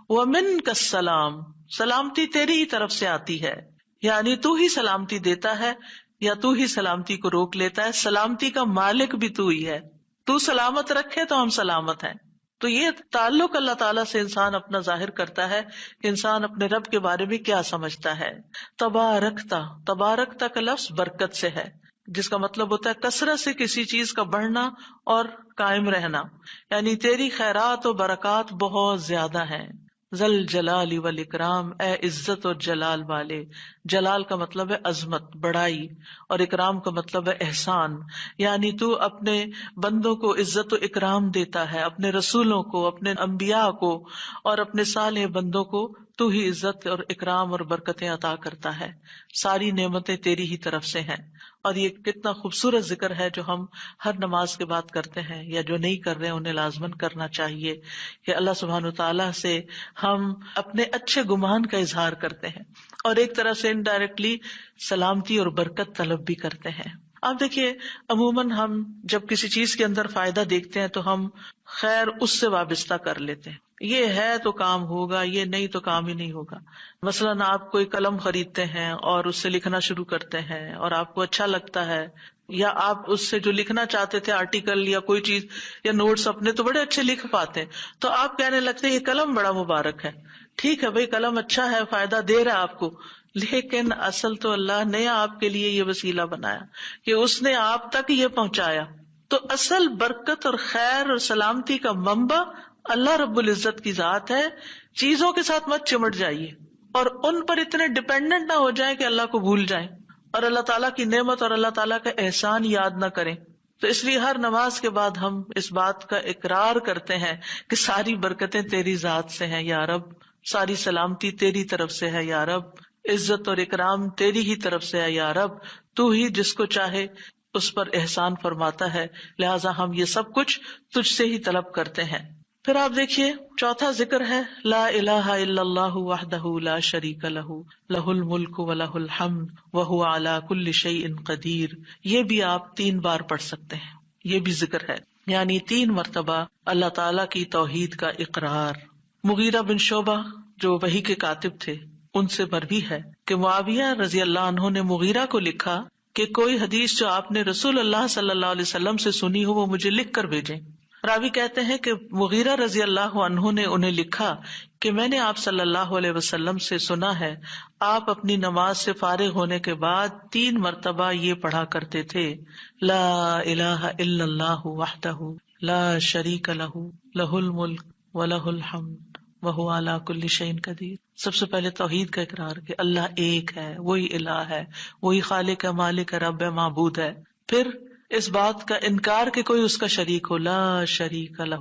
ومنک السلام، سلامتی تیری ہی طرف سے آتی ہے، یعنی تو ہی سلامتی دیتا ہے یا تو ہی سلامتی کو روک لیتا ہے. سلامتی کا مالک بھی تو ہی ہے، تو سلامت رکھے تو ہم سلامت ہیں. تو یہ تعلق اللہ تعالیٰ سے انسان اپنا ظاہر کرتا ہے کہ انسان اپنے رب کے بارے میں کیا سمجھتا ہے. تبارکتا، تبارکتا کا لفظ برکت سے ہے جس کا مطلب ہوتا ہے کثرت سے کسی چیز کا بڑھنا اور قائم رہنا، یعنی تیری خیرات و برکات بہت زیادہ ہیں. ذل جلال والاکرام، اے عزت اور جلال والے. جلال کا مطلب ہے عظمت، بڑائی، اور اکرام کا مطلب ہے احسان. یعنی تو اپنے بندوں کو عزت و اکرام دیتا ہے، اپنے رسولوں کو، اپنے انبیاء کو اور اپنے صالح بندوں کو تو ہی عزت اور اکرام اور برکتیں عطا کرتا ہے، ساری نعمتیں تیری ہی طرف سے ہیں. اور یہ کتنا خوبصورت ذکر ہے جو ہم ہر نماز کے بعد کرتے ہیں، یا جو نہیں کر رہے انہیں لازماً کرنا چاہیے، کہ اللہ سبحانہ وتعالیٰ سے ہم اپنے اچھے گمان کا اظہار کرتے ہیں اور ایک طرح سے انڈائریکٹلی سلامتی اور برکت طلب بھی کرتے ہیں. آپ دیکھیے عموماً ہم جب کسی چیز کے اندر فائدہ دیکھتے ہیں تو ہم خیر اس سے وابستہ کر لیتے ہیں، یہ ہے تو کام ہوگا، یہ نہیں تو کام ہی نہیں ہوگا. مثلاً آپ کوئی قلم خریدتے ہیں اور اس سے لکھنا شروع کرتے ہیں اور آپ کو اچھا لگتا ہے، یا آپ اس سے جو لکھنا چاہتے تھے آرٹیکل یا کوئی چیز یا نوٹس اپنے تو بڑے اچھے لکھ پاتے ہیں، تو آپ کہنے لگتے ہیں یہ قلم بڑا مبارک ہے. ٹھیک ہے بھائی، قلم اچھا ہے، فائدہ دے رہا ہے آپ کو، لیکن اصل تو اللہ نے آپ کے لیے یہ وسیلہ بنایا کہ اس نے آپ تک یہ پہنچایا. تو اصل برکت اور خیر اور سلامتی کا منبع اللہ رب العزت کی ذات ہے. چیزوں کے ساتھ مت چمٹ جائیے اور ان پر اتنے ڈپینڈنٹ نہ ہو جائیں کہ اللہ کو بھول جائیں اور اللہ تعالیٰ کی نعمت اور اللہ تعالیٰ کا احسان یاد نہ کریں. تو اس لیے ہر نماز کے بعد ہم اس بات کا اقرار کرتے ہیں کہ ساری برکتیں تیری ذات سے ہیں یا رب، ساری سلامتی تیری طرف سے ہے یا رب، عزت اور اکرام تیری ہی طرف سے ہے یا رب، تو ہی جس کو چاہے اس پر احسان فرماتا ہے، لہٰذا ہم یہ سب کچھ تجھ سے ہی طلب کرتے ہیں. پھر آپ دیکھیے چوتھا ذکر ہے لا الہ الا اللہ وحدہ لا شریک لہ لہ الملک ولہ الحمد وہو علی کل شیء قدیر. یہ بھی آپ 3 بار پڑھ سکتے ہیں، یہ بھی ذکر ہے، یعنی 3 مرتبہ اللہ تعالی کی توحید کا اقرار. مغیرہ بن شعبہ جو وحی کے کاتب تھے ان سے مروی ہے کہ معاویہ رضی اللہ عنہ نے مغیرہ کو لکھا کہ کوئی حدیث جو آپ نے رسول اللہ صلی اللہ علیہ وسلم سے سنی ہو وہ مجھے لکھ کر بھیجیں. راوی کہتے ہیں کہ مغیرہ رضی اللہ عنہ نے انہیں لکھا کہ میں نے آپ صلی اللہ علیہ وسلم سے سنا ہے آپ اپنی نماز سے فارغ ہونے کے بعد 3 مرتبہ یہ پڑھا کرتے تھے لا الہ الا اللہ وحدہ لا شریک لہ لہ الملک ولہ الحمد وہو علی کل شیء قدیر. سب سے پہلے توحید کا اقرار کہ اللہ ایک ہے، وہی الہ ہے، وہی خالق ہے، مالک ہے، رب ہے، معبود ہے. پھر اس بات کا انکار کہ کوئی اس کا شریک ہو، لا شریک لہ.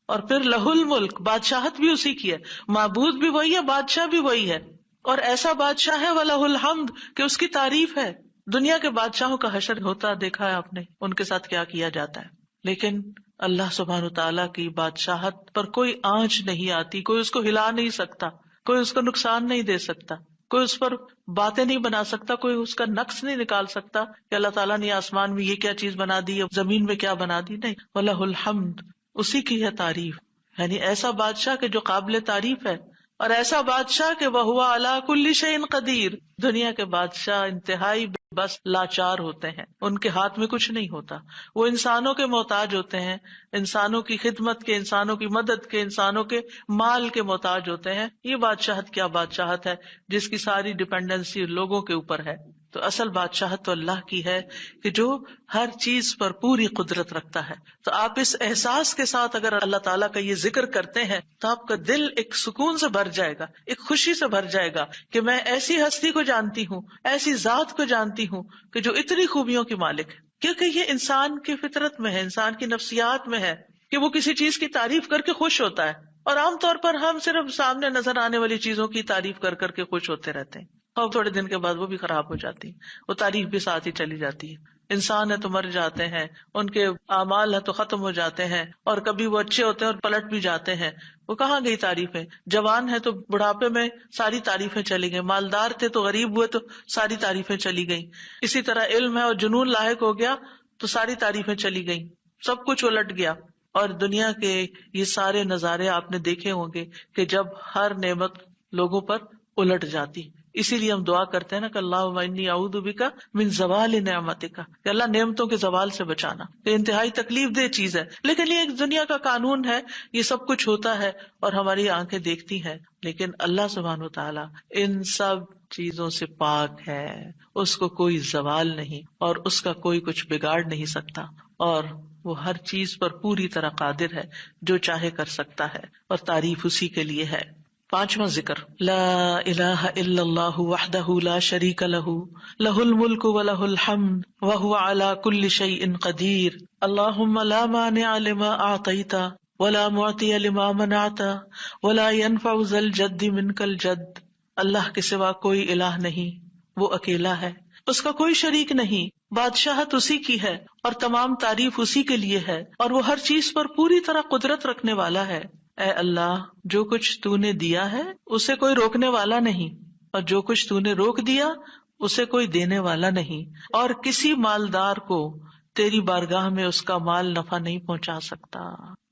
اور پھر لہ الملک، بادشاہت بھی اسی کی ہے، معبود بھی وہی ہے، بادشاہ بھی وہی ہے، اور ایسا بادشاہ ہے ولہ الحمد کہ اس کی تعریف ہے. دنیا کے بادشاہوں کا حشر ہوتا دیکھا ہے آپ نے، ان کے ساتھ کیا کیا جاتا ہے، لیکن اللہ سبحانہ وتعالیٰ کی بادشاہت پر کوئی آنچ نہیں آتی، کوئی اس کو ہلا نہیں سکتا، کوئی اس کو نقصان نہیں دے سکتا، کوئی اس پر باتیں نہیں بنا سکتا، کوئی اس کا نقص نہیں نکال سکتا کہ اللہ تعالیٰ نے آسمان میں یہ کیا چیز بنا دی، زمین میں کیا بنا دی. نہیں، وَلَهُ الْحَمْدُ، اسی کی ہے تعریف. یعنی ایسا بادشاہ کہ جو قابل تعریف ہے، اور ایسا بادشاہ کہ وَهُوَ عَلَى كُلِّ شَيْءٍ قَدِيرٌ. دنیا کے بادشاہ انتہائی بس لاچار ہوتے ہیں، ان کے ہاتھ میں کچھ نہیں ہوتا، وہ انسانوں کے محتاج ہوتے ہیں، انسانوں کی خدمت کے، انسانوں کی مدد کے، انسانوں کے مال کے محتاج ہوتے ہیں. یہ بادشاہت کیا بادشاہت ہے جس کی ساری ڈیپینڈنسی لوگوں کے اوپر ہے. تو اصل بادشاہت تو اللہ کی ہے کہ جو ہر چیز پر پوری قدرت رکھتا ہے. تو آپ اس احساس کے ساتھ اگر اللہ تعالیٰ کا یہ ذکر کرتے ہیں تو آپ کا دل ایک سکون سے بھر جائے گا، ایک خوشی سے بھر جائے گا کہ میں ایسی ہستی کو جانتی ہوں، ایسی ذات کو جانتی ہوں کہ جو اتنی خوبیوں کی مالک ہے. کیونکہ یہ انسان کی فطرت میں ہے، انسان کی نفسیات میں ہے کہ وہ کسی چیز کی تعریف کر کے خوش ہوتا ہے، اور عام طور پر ہم صرف سامنے نظر آنے والی چیزوں کی تعریف کر کر کے خوش ہوتے رہتے ہیں، اور تھوڑے دن کے بعد وہ بھی خراب ہو جاتی ہے، وہ تعریف بھی ساتھ ہی چلی جاتی ہے. انسان ہے تو مر جاتے ہیں، ان کے اعمال ہے تو ختم ہو جاتے ہیں، اور کبھی وہ اچھے ہوتے ہیں اور پلٹ بھی جاتے ہیں. وہ کہاں گئی تعریفیں؟ جوان ہے تو بڑھاپے میں ساری تعریفیں چلی گئی، مالدار تھے تو غریب ہوئے تو ساری تعریفیں چلی گئیں. اسی طرح علم ہے اور جنون لاحق ہو گیا تو ساری تعریفیں چلی گئیں، سب کچھ الٹ گیا. اور دنیا کے یہ سارے نظارے آپ نے دیکھے ہوں گے کہ جب ہر نعمت لوگوں پر الٹ جاتی. اسی لیے ہم دعا کرتے ہیں نا کہ اللہم انی اعوذ بک من زوال نعمتک، کہ اللہ نعمتوں کے زوال سے بچانا. یہ انتہائی تکلیف دہ چیز ہے، لیکن یہ ایک دنیا کا قانون ہے، یہ سب کچھ ہوتا ہے اور ہماری آنکھیں دیکھتی ہیں. لیکن اللہ سبحانہ و تعالیٰ ان سب چیزوں سے پاک ہے، اس کو کوئی زوال نہیں اور اس کا کوئی کچھ بگاڑ نہیں سکتا، اور وہ ہر چیز پر پوری طرح قادر ہے، جو چاہے کر سکتا ہے، اور تعریف اسی کے لیے ہے. 5واں ذکر لا الہ الا اللہ وحدہ لا شریک لہ لہ الملک ولہ الحمد وہو علی کل شیء قدیر. اللہم لا مانع لما اعطیت ولا معطی لما منعت ولا ينفع ذا الجد منك الجد. اللہ کے سوا کوئی الہ نہیں، وہ اکیلا ہے، اس کا کوئی شریک نہیں، بادشاہت اسی کی ہے اور تمام تعریف اسی کے لیے ہے، اور وہ ہر چیز پر پوری طرح قدرت رکھنے والا ہے. اے اللہ، جو کچھ تو نے دیا ہے اسے کوئی روکنے والا نہیں، اور جو کچھ تو نے روک دیا اسے کوئی دینے والا نہیں، اور کسی مالدار کو تیری بارگاہ میں اس کا مال نفع نہیں پہنچا سکتا.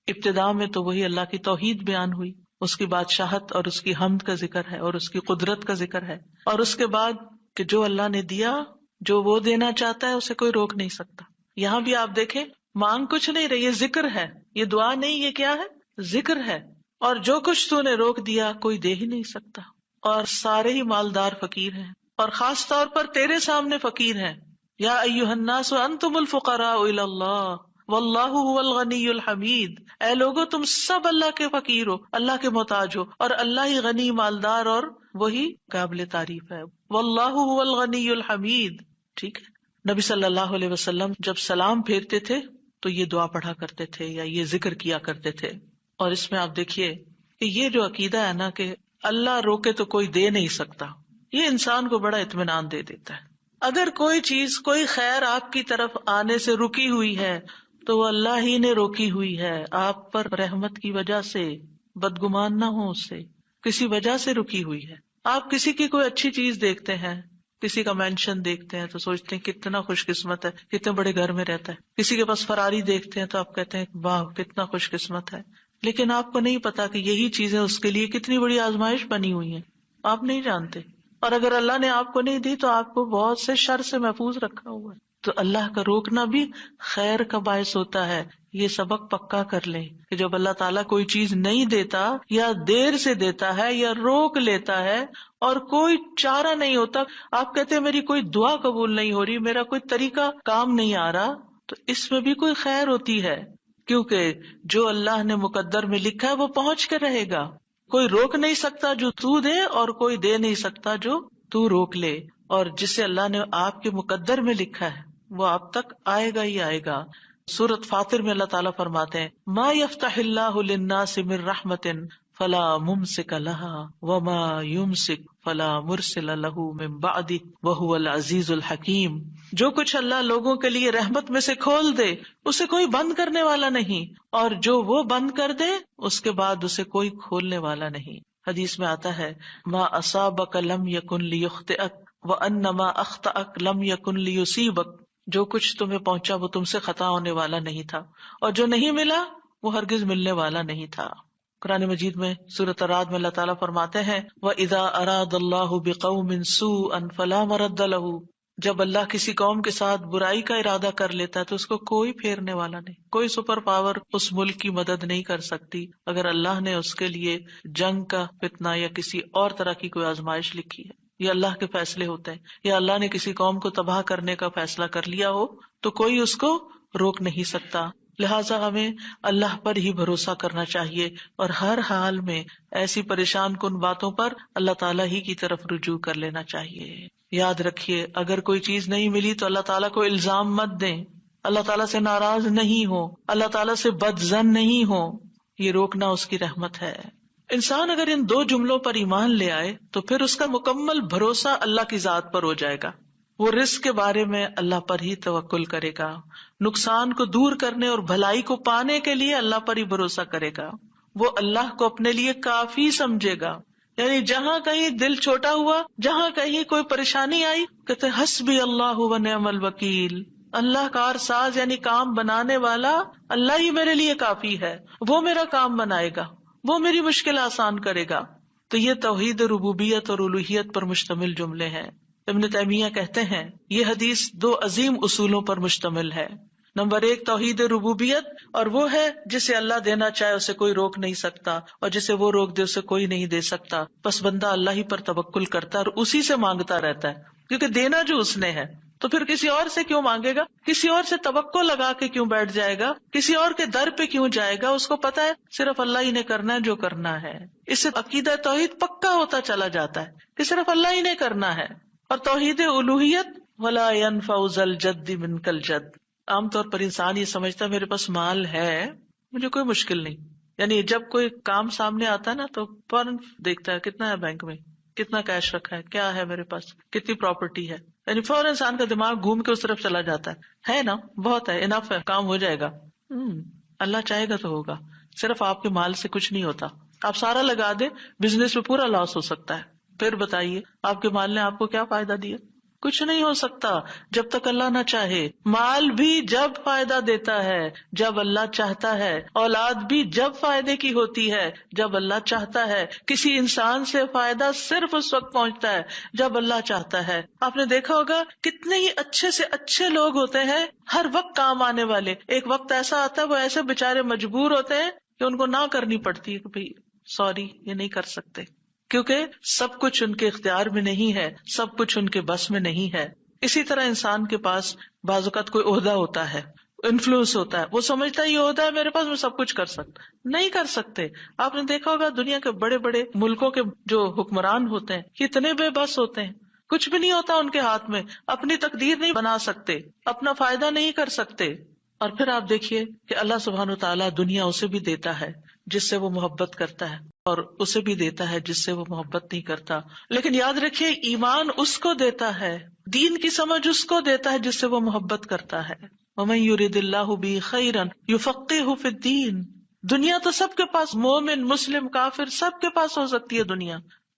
ابتدا میں تو وہی اللہ کی توحید بیان ہوئی، اس کی بادشاہت اور اس کی حمد کا ذکر ہے اور اس کی قدرت کا ذکر ہے، اور اس کے بعد کہ جو اللہ نے دیا، جو وہ دینا چاہتا ہے اسے کوئی روک نہیں سکتا. یہاں بھی آپ دیکھیں، مانگ کچھ نہیں رہی، یہ ذکر ہے، یہ دعا نہیں، یہ کیا ہے؟ ذکر ہے. اور جو کچھ تو نے روک دیا کوئی دے ہی نہیں سکتا، اور سارے ہی مالدار فقیر ہیں، اور خاص طور پر تیرے سامنے فقیر ہیں. یا ایھا الناس انتم الفقراء الی اللہ واللہ هو الغنی الحمید. اے لوگو، تم سب اللہ کے فقیر ہو، اللہ کے محتاج ہو، اور اللہ ہی غنی، مالدار اور وہی قابل تعریف ہے. واللہ هو الغنی الحمید. ٹھیک ہے. نبی صلی اللہ علیہ وسلم جب سلام پھیرتے تھے تو یہ دعا پڑھا کرتے تھے یا یہ ذکر کیا کرتے تھے. اور اس میں آپ دیکھیے کہ یہ جو عقیدہ ہے نا کہ اللہ روکے تو کوئی دے نہیں سکتا، یہ انسان کو بڑا اطمینان دے دیتا ہے. اگر کوئی چیز، کوئی خیر آپ کی طرف آنے سے رکی ہوئی ہے تو وہ اللہ ہی نے روکی ہوئی ہے، آپ پر رحمت کی وجہ سے. بدگمان نہ ہو اس سے، کسی وجہ سے رکی ہوئی ہے. آپ کسی کی کوئی اچھی چیز دیکھتے ہیں، کسی کا مینشن دیکھتے ہیں تو سوچتے ہیں کتنا خوش قسمت ہے، کتنے بڑے گھر میں رہتا ہے. کسی کے پاس فراری دیکھتے ہیں تو آپ کہتے ہیں واہ کتنا خوش قسمت ہے. لیکن آپ کو نہیں پتا کہ یہی چیزیں اس کے لیے کتنی بڑی آزمائش بنی ہوئی ہیں، آپ نہیں جانتے. اور اگر اللہ نے آپ کو نہیں دی تو آپ کو بہت سے شر سے محفوظ رکھا ہوا ہے. تو اللہ کا روکنا بھی خیر کا باعث ہوتا ہے. یہ سبق پکا کر لیں کہ جب اللہ تعالیٰ کوئی چیز نہیں دیتا یا دیر سے دیتا ہے یا روک لیتا ہے اور کوئی چارہ نہیں ہوتا، آپ کہتے ہیں میری کوئی دعا قبول نہیں ہو رہی، میرا کوئی طریقہ کام نہیں آ رہا، تو اس میں بھی کوئی خیر ہوتی ہے، کیونکہ جو اللہ نے مقدر میں لکھا ہے وہ پہنچ کے رہے گا. کوئی روک نہیں سکتا جو تو دے، اور کوئی دے نہیں سکتا جو تو روک لے. اور جسے اللہ نے آپ کے مقدر میں لکھا ہے وہ آپ تک آئے گا ہی آئے گا. سورۃ فاطر میں اللہ تعالیٰ فرماتے ہیں ما یفتح اللہ للناس من رحمت فلا ممسک لها وما یمسک فلا مرسل له من بعدہ وہو العزیز الحکیم. جو کچھ اللہ لوگوں کے لیے رحمت میں سے کھول دے اسے کوئی بند کرنے والا نہیں، اور جو وہ بند کر دے اس کے بعد اسے کوئی کھولنے والا نہیں. حدیث میں آتا ہے ما اصابک لم یکن لیخطئک وانما اخطأک لم یکن لیصیبک. جو کچھ تمہیں پہنچا وہ تم سے خطا ہونے والا نہیں تھا، اور جو نہیں ملا وہ ہرگز ملنے والا نہیں تھا. قرآن مجید میں سورۃ الرعد میں اللہ تعالیٰ فرماتے ہیں وَإِذَا أَرَادَ اللَّهُ بِقَوْمٍ سُوءًا فَلَا مَرَدَّ لَهُ. جب اللہ کسی قوم کے ساتھ برائی کا ارادہ کر لیتا ہے تو اس کو کوئی پھیرنے والا نہیں، کوئی سپر پاور اس ملک کی مدد نہیں کر سکتی اگر اللہ نے اس کے لیے جنگ کا فتنہ یا کسی اور طرح کی کوئی آزمائش لکھی ہے. یہ اللہ کے فیصلے ہوتے ہیں. یا اللہ نے کسی قوم کو تباہ کرنے کا فیصلہ کر لیا ہو تو کوئی اس کو روک نہیں سکتا. لہٰذا ہمیں اللہ پر ہی بھروسہ کرنا چاہیے اور ہر حال میں ایسی پریشان کن باتوں پر اللہ تعالیٰ ہی کی طرف رجوع کر لینا چاہیے. یاد رکھیے اگر کوئی چیز نہیں ملی تو اللہ تعالیٰ کو الزام مت دیں، اللہ تعالیٰ سے ناراض نہیں ہو، اللہ تعالیٰ سے بدظن نہیں ہو. یہ روکنا اس کی رحمت ہے. انسان اگر ان دو جملوں پر ایمان لے آئے تو پھر اس کا مکمل بھروسہ اللہ کی ذات پر ہو جائے گا. وہ رزق کے بارے میں اللہ پر ہی توکل کرے گا، نقصان کو دور کرنے اور بھلائی کو پانے کے لیے اللہ پر ہی بھروسہ کرے گا. وہ اللہ کو اپنے لیے کافی سمجھے گا. یعنی جہاں کہیں دل چھوٹا ہوا، جہاں کہیں کوئی پریشانی آئی، کہتے حسبی اللہ و نعم الوکیل. اللہ کار ساز یعنی کام بنانے والا اللہ ہی میرے لیے کافی ہے، وہ میرا کام بنائے گا، وہ میری مشکل آسان کرے گا. تو یہ توحید ربوبیت اور الوہیت پر مشتمل جملے ہیں. ابن تیمیہ کہتے ہیں یہ حدیث دو عظیم اصولوں پر مشتمل ہے. نمبر 1 توحید ربوبیت، اور وہ ہے جسے اللہ دینا چاہے اسے کوئی روک نہیں سکتا، اور جسے وہ روک دے اسے کوئی نہیں دے سکتا. بس بندہ اللہ ہی پر توکل کرتا ہے اور اسی سے مانگتا رہتا ہے، کیونکہ دینا جو اس نے ہے تو پھر کسی اور سے کیوں مانگے گا، کسی اور سے توقع لگا کے کیوں بیٹھ جائے گا، کسی اور کے در پہ کیوں جائے گا. اس کو پتا ہے صرف اللہ ہی نے کرنا ہے جو کرنا ہے. اس سے عقیدہ توحید پکا ہوتا چلا جاتا ہے کہ صرف اللہ ہی نے کرنا ہے. اور توحید الوہیت ولا ينفع ذا الجد منك الجد. عام طور پر انسان یہ سمجھتا ہے میرے پاس مال ہے، مجھے کوئی مشکل نہیں، یعنی جب کوئی کام سامنے آتا ہے نا تو فوراً دیکھتا ہے کتنا ہے بینک میں، کتنا کیش رکھا ہے، کیا ہے میرے پاس، کتنی پراپرٹی ہے، یعنی فوراً انسان کا دماغ گھوم کے اس طرف چلا جاتا ہے نا، بہت ہے، انف ہے، کام ہو جائے گا۔ اللہ چاہے گا تو ہوگا، صرف آپ کے مال سے کچھ نہیں ہوتا۔ آپ سارا لگا دیں، بزنس میں پورا لاس ہو سکتا ہے، پھر بتائیے آپ کے مال نے آپ کو کیا فائدہ دیا؟ کچھ نہیں ہو سکتا جب تک اللہ نہ چاہے۔ مال بھی جب فائدہ دیتا ہے جب اللہ چاہتا ہے، اولاد بھی جب فائدے کی ہوتی ہے جب اللہ چاہتا ہے، کسی انسان سے فائدہ صرف اس وقت پہنچتا ہے جب اللہ چاہتا ہے۔ آپ نے دیکھا ہوگا کتنے ہی اچھے سے اچھے لوگ ہوتے ہیں ہر وقت کام آنے والے، ایک وقت ایسا آتا ہے وہ ایسے بےچارے مجبور ہوتے ہیں کہ ان کو نہ کرنی پڑتی ہے کہ بھائی سوری یہ نہیں کر سکتے، کیونکہ سب کچھ ان کے اختیار میں نہیں ہے، سب کچھ ان کے بس میں نہیں ہے۔ اسی طرح انسان کے پاس بعض اوقات کوئی عہدہ ہوتا ہے، انفلوئنس ہوتا ہے، وہ سمجھتا ہے یہ عہدہ ہے میرے پاس، میں سب کچھ کر سکتا، نہیں کر سکتے۔ آپ نے دیکھا ہوگا دنیا کے بڑے بڑے ملکوں کے جو حکمران ہوتے ہیں کتنے بے بس ہوتے ہیں، کچھ بھی نہیں ہوتا ان کے ہاتھ میں، اپنی تقدیر نہیں بنا سکتے، اپنا فائدہ نہیں کر سکتے۔ اور پھر آپ دیکھیے کہ اللہ سبحانہ وتعالیٰ دنیا اسے بھی دیتا ہے جس سے وہ محبت کرتا ہے، اور اسے بھی دیتا ہے جس سے وہ محبت نہیں کرتا۔ لیکن یاد رکھیے ایمان اس کو دیتا ہے، دین کی سمجھ اس کو دیتا ہے جس سے وہ محبت کرتا ہے۔ وَمَن يُرِدِ اللَّهُ بِهِ خَيْرًا يُفَقِّهُ فِي الدِّينِ۔ دنیا تو سب کے پاس، مومن مسلم کافر سب کے پاس ہو سکتی ہے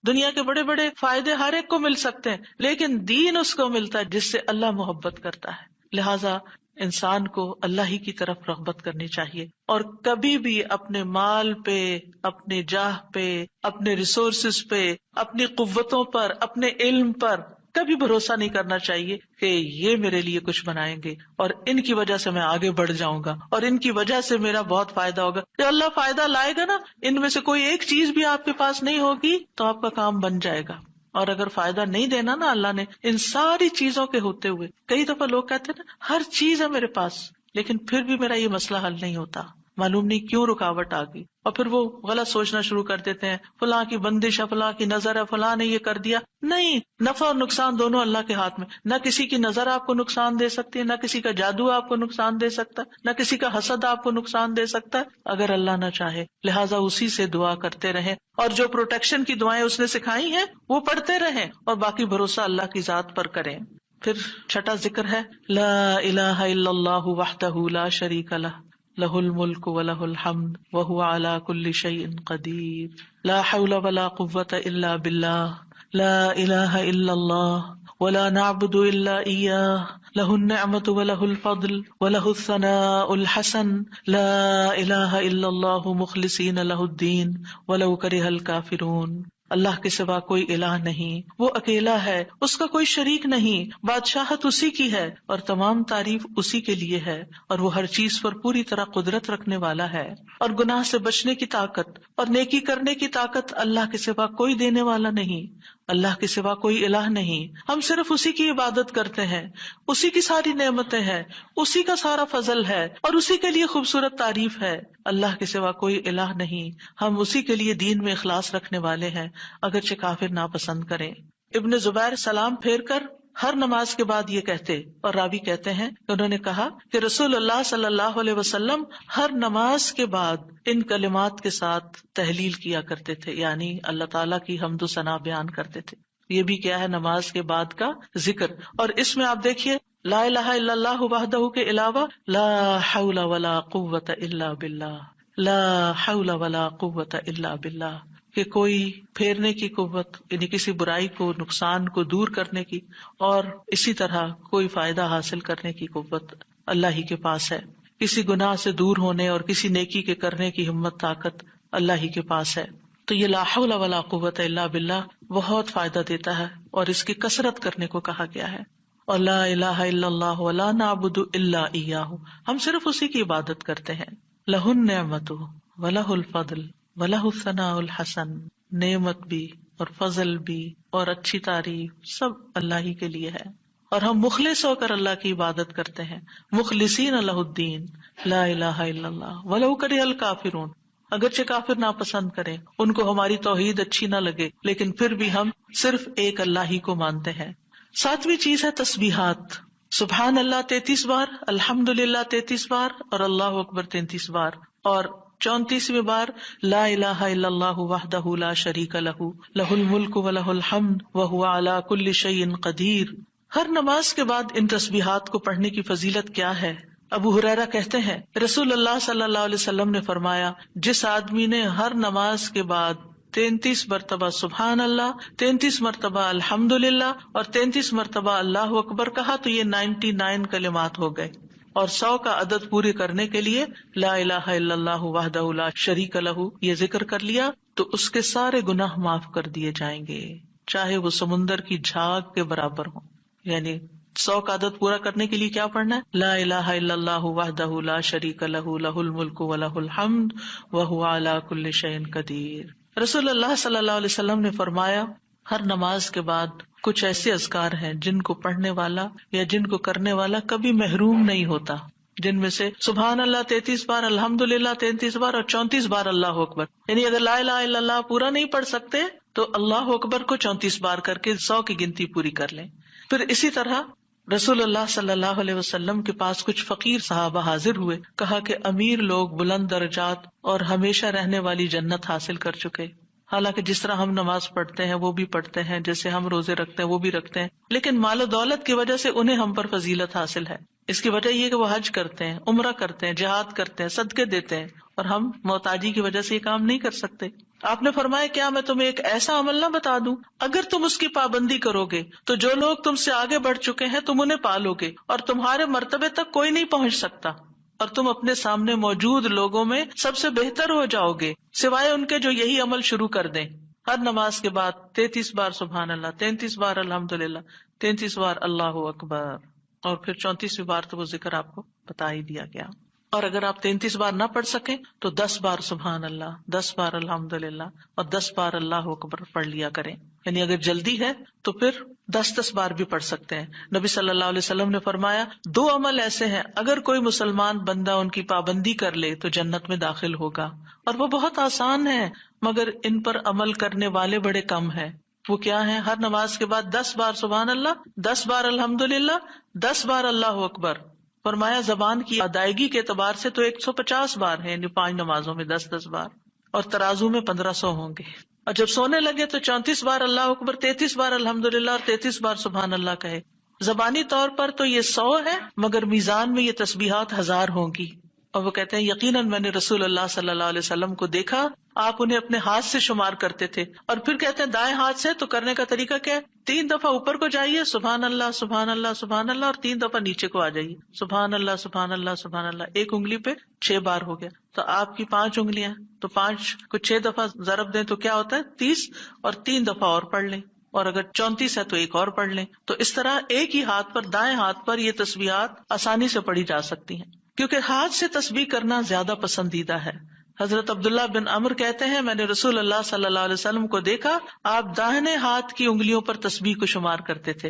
دنیا کے بڑے بڑے فائدے ہر ایک کو مل سکتے ہیں، لیکن دین اس کو ملتا ہے جس سے اللہ محبت کرتا ہے۔ لہذا انسان کو اللہ ہی کی طرف رغبت کرنی چاہیے، اور کبھی بھی اپنے مال پہ، اپنے جاہ پہ، اپنے ریسورسز پہ، اپنی قوتوں پر، اپنے علم پر کبھی بھروسہ نہیں کرنا چاہیے کہ یہ میرے لیے کچھ بنائیں گے اور ان کی وجہ سے میں آگے بڑھ جاؤں گا اور ان کی وجہ سے میرا بہت فائدہ ہوگا۔ کہ اللہ فائدہ لائے گا نا، ان میں سے کوئی ایک چیز بھی آپ کے پاس نہیں ہوگی تو آپ کا کام بن جائے گا۔ اور اگر فائدہ نہیں دینا نا اللہ نے ان ساری چیزوں کے ہوتے ہوئے، کئی دفعہ لوگ کہتے ہیں نا ہر چیز ہے میرے پاس لیکن پھر بھی میرا یہ مسئلہ حل نہیں ہوتا، معلوم نہیں کیوں رکاوٹ آ گئی، اور پھر وہ غلط سوچنا شروع کر دیتے ہیں، فلاں کی بندش ہے، فلاں کی نظر ہے، فلاں نے یہ کر دیا۔ نہیں، نفع اور نقصان دونوں اللہ کے ہاتھ میں، نہ کسی کی نظر آپ کو نقصان دے سکتی ہے، نہ کسی کا جادو آپ کو نقصان دے سکتا ہے، نہ کسی کا حسد آپ کو نقصان دے سکتا ہے اگر اللہ نہ چاہے۔ لہٰذا اسی سے دعا کرتے رہیں، اور جو پروٹیکشن کی دعائیں اس نے سکھائی ہیں وہ پڑھتے رہیں، اور باقی بھروسہ اللہ کی ذات پر کریں۔ پھر چھٹا ذکر ہے لا الہ الا اللہ وحدہ لا شریک لہ، لہ الملک ولہ الحمد وہو علی کل شیء قدیر، لا حول ولا قوۃ الا باللہ، لا الہ الا اللہ ولا نعبد الا ایاہ، لہ النعمۃ ولہ الفضل ولہ الثناء الحسن، لا الہ الا اللہ مخلصین لہ الدین ولو کرہ الکافرون۔ اللہ کے سوا کوئی الہ نہیں، وہ اکیلا ہے، اس کا کوئی شریک نہیں، بادشاہت اسی کی ہے اور تمام تعریف اسی کے لیے ہے، اور وہ ہر چیز پر پوری طرح قدرت رکھنے والا ہے، اور گناہ سے بچنے کی طاقت اور نیکی کرنے کی طاقت اللہ کے سوا کوئی دینے والا نہیں، اللہ کے سوا کوئی الہ نہیں، ہم صرف اسی کی عبادت کرتے ہیں، اسی کی ساری نعمتیں ہیں، اسی کا سارا فضل ہے اور اسی کے لیے خوبصورت تعریف ہے۔ اللہ کے سوا کوئی الہ نہیں، ہم اسی کے لیے دین میں اخلاص رکھنے والے ہیں اگرچہ کافر ناپسند کریں۔ ابن زبیر سلام پھیر کر ہر نماز کے بعد یہ کہتے، اور راوی کہتے ہیں کہ انہوں نے کہا کہ رسول اللہ صلی اللہ علیہ وسلم ہر نماز کے بعد ان کلمات کے ساتھ تحلیل کیا کرتے تھے، یعنی اللہ تعالیٰ کی حمد و ثنا بیان کرتے تھے۔ یہ بھی کیا ہے نماز کے بعد کا ذکر، اور اس میں آپ دیکھیے لا الہ الا اللہ وحدہ کے علاوہ لا حول ولا قوت الا باللہ، لا حول ولا قوت الا باللہ، کہ کوئی پھیرنے کی قوت یعنی کسی برائی کو، نقصان کو دور کرنے کی، اور اسی طرح کوئی فائدہ حاصل کرنے کی قوت اللہ ہی کے پاس ہے، کسی گناہ سے دور ہونے اور کسی نیکی کے کرنے کی ہمت طاقت اللہ ہی کے پاس ہے۔ تو یہ لا حول ولا قوت الا باللہ بہت فائدہ دیتا ہے اور اس کی کثرت کرنے کو کہا گیا ہے۔ اور لا الہ الا اللہ ولا نعبد الا ایاہ، ہم صرف اسی کی عبادت کرتے ہیں۔ لہ النعمت ولہ الفضل ولہ الثناء الحسن، نعمت بھی اور فضل بھی اور اچھی تعریف سب اللہ ہی کے لیے ہے، اور ہم مخلص ہو کر اللہ کی عبادت کرتے ہیں، مخلصین لہ الدین، لا الہ الا اللہ ولو کرہ الکافرون، اگرچہ کافر ناپسند کریں، ان کو ہماری توحید اچھی نہ لگے، لیکن پھر بھی ہم صرف ایک اللہ ہی کو مانتے ہیں۔ ساتویں چیز ہے تسبیحات، سبحان اللہ 33 بار، الحمدللہ 33 بار اور اللہ اکبر 33 بار، اور 34ویں بار لا الہ الا اللہ وحدہ لا شریک لہ لہ الملک ولہ الحمد وہو علی کل شیء قدیر۔ ہر نماز کے بعد ان تسبیحات کو پڑھنے کی فضیلت کیا ہے؟ ابو ہریرہ کہتے ہیں رسول اللہ صلی اللہ علیہ وسلم نے فرمایا، جس آدمی نے ہر نماز کے بعد 33 مرتبہ سبحان اللہ، 33 مرتبہ الحمدللہ اور 33 مرتبہ اللہ اکبر کہا تو یہ 99 کلمات ہو گئے، اور 100 کا عدد پورے کرنے کے لیے لا الہ الا اللہ وحدہ لا شریک لہ یہ ذکر کر لیا تو اس کے سارے گناہ معاف کر دیے جائیں گے، چاہے وہ سمندر کی جھاگ کے برابر ہوں۔ یعنی 100 کا عدد پورا کرنے کے لیے کیا پڑھنا ہے؟ لا الہ الا اللہ وحدہ لا شریک لہ لہ الملک ولہ الحمد وہو علی کل شیء قدیر۔ رسول اللہ صلی اللہ علیہ وسلم نے فرمایا ہر نماز کے بعد کچھ ایسے اذکار ہیں جن کو پڑھنے والا یا جن کو کرنے والا کبھی محروم نہیں ہوتا، جن میں سے سبحان اللہ 33 بار، الحمدللہ 33 بار اور 34 بار اللہ اکبر۔ یعنی اگر لا الہ الا اللہ پورا نہیں پڑھ سکتے تو اللہ اکبر کو 34 بار کر کے 100 کی گنتی پوری کر لیں۔ پھر اسی طرح رسول اللہ صلی اللہ علیہ وسلم کے پاس کچھ فقیر صحابہ حاضر ہوئے، کہا کہ امیر لوگ بلند درجات اور ہمیشہ رہنے والی جنت حاصل کر چکے، حالانکہ جس طرح ہم نماز پڑھتے ہیں وہ بھی پڑھتے ہیں، جیسے ہم روزے رکھتے ہیں وہ بھی رکھتے ہیں، لیکن مال و دولت کی وجہ سے انہیں ہم پر فضیلت حاصل ہے۔ اس کی وجہ یہ کہ وہ حج کرتے ہیں، عمرہ کرتے ہیں، جہاد کرتے ہیں، صدقے دیتے ہیں، اور ہم محتاجی کی وجہ سے یہ کام نہیں کر سکتے۔ آپ نے فرمایا کیا میں تمہیں ایک ایسا عمل نہ بتا دوں اگر تم اس کی پابندی کرو گے تو جو لوگ تم سے آگے بڑھ چکے ہیں تم انہیں پالو گے اور تمہارے مرتبے تک کوئی نہیں پہنچ سکتا، اور تم اپنے سامنے موجود لوگوں میں سب سے بہتر ہو جاؤ گے سوائے ان کے جو یہی عمل شروع کر دیں۔ ہر نماز کے بعد 33 بار سبحان اللہ، 33 بار الحمدللہ، 33 بار اللہ اکبر، اور پھر 34ویں بار تو وہ ذکر آپ کو بتا ہی دیا گیا۔ اور اگر آپ 33 بار نہ پڑھ سکیں تو 10 بار سبحان اللہ، 10 بار الحمدللہ اور 10 بار اللہ اکبر پڑھ لیا کریں۔ یعنی اگر جلدی ہے تو پھر 10 بار بھی پڑھ سکتے ہیں۔ نبی صلی اللہ علیہ وسلم نے فرمایا 2 عمل ایسے ہیں اگر کوئی مسلمان بندہ ان کی پابندی کر لے تو جنت میں داخل ہوگا، اور وہ بہت آسان ہے مگر ان پر عمل کرنے والے بڑے کم ہیں۔ وہ کیا ہیں؟ ہر نماز کے بعد 10 بار سبحان اللہ، 10 بار الحمدللہ، 10 بار اللہ اکبر۔ فرمایا زبان کی ادائیگی کے اعتبار سے تو 150 بار ہے، یعنی 5 نمازوں میں 10 بار، اور ترازو میں 1500 ہوں گے۔ اور جب سونے لگے تو 34 بار اللہ اکبر، 33 بار الحمدللہ اور 33 بار سبحان اللہ کہے۔ زبانی طور پر تو یہ 100 ہے مگر میزان میں یہ تسبیحات 1000 ہوں گی۔ اور وہ کہتے ہیں یقیناً میں نے رسول اللہ صلی اللہ علیہ وسلم کو دیکھا، آپ انہیں اپنے ہاتھ سے شمار کرتے تھے، اور پھر کہتے ہیں دائیں ہاتھ سے، تو کرنے کا طریقہ کیا ہے؟ 3 دفعہ اوپر کو جائیے سبحان اللہ سبحان اللہ سبحان اللہ، اور 3 دفعہ نیچے کو آ جائیے سبحان اللہ سبحان اللہ سبحان اللہ۔ ایک انگلی پہ 6 بار ہو گیا، تو آپ کی 5 انگلیاں، تو 5 کو 6 دفعہ ضرب دیں تو کیا ہوتا ہے؟ 30، اور 3 دفعہ اور پڑھ لیں، اور اگر 34 ہے تو ایک اور پڑھ لیں۔ تو اس طرح ایک ہی ہاتھ پر، دائیں ہاتھ پر یہ تسبیحات آسانی سے پڑھی جا سکتی ہیں، کیونکہ ہاتھ سے تسبیح کرنا زیادہ پسندیدہ ہے۔ حضرت عبداللہ بن عمر کہتے ہیں میں نے رسول اللہ صلی اللہ علیہ وسلم کو دیکھا، آپ داہنے ہاتھ کی انگلیوں پر تسبیح کو شمار کرتے تھے،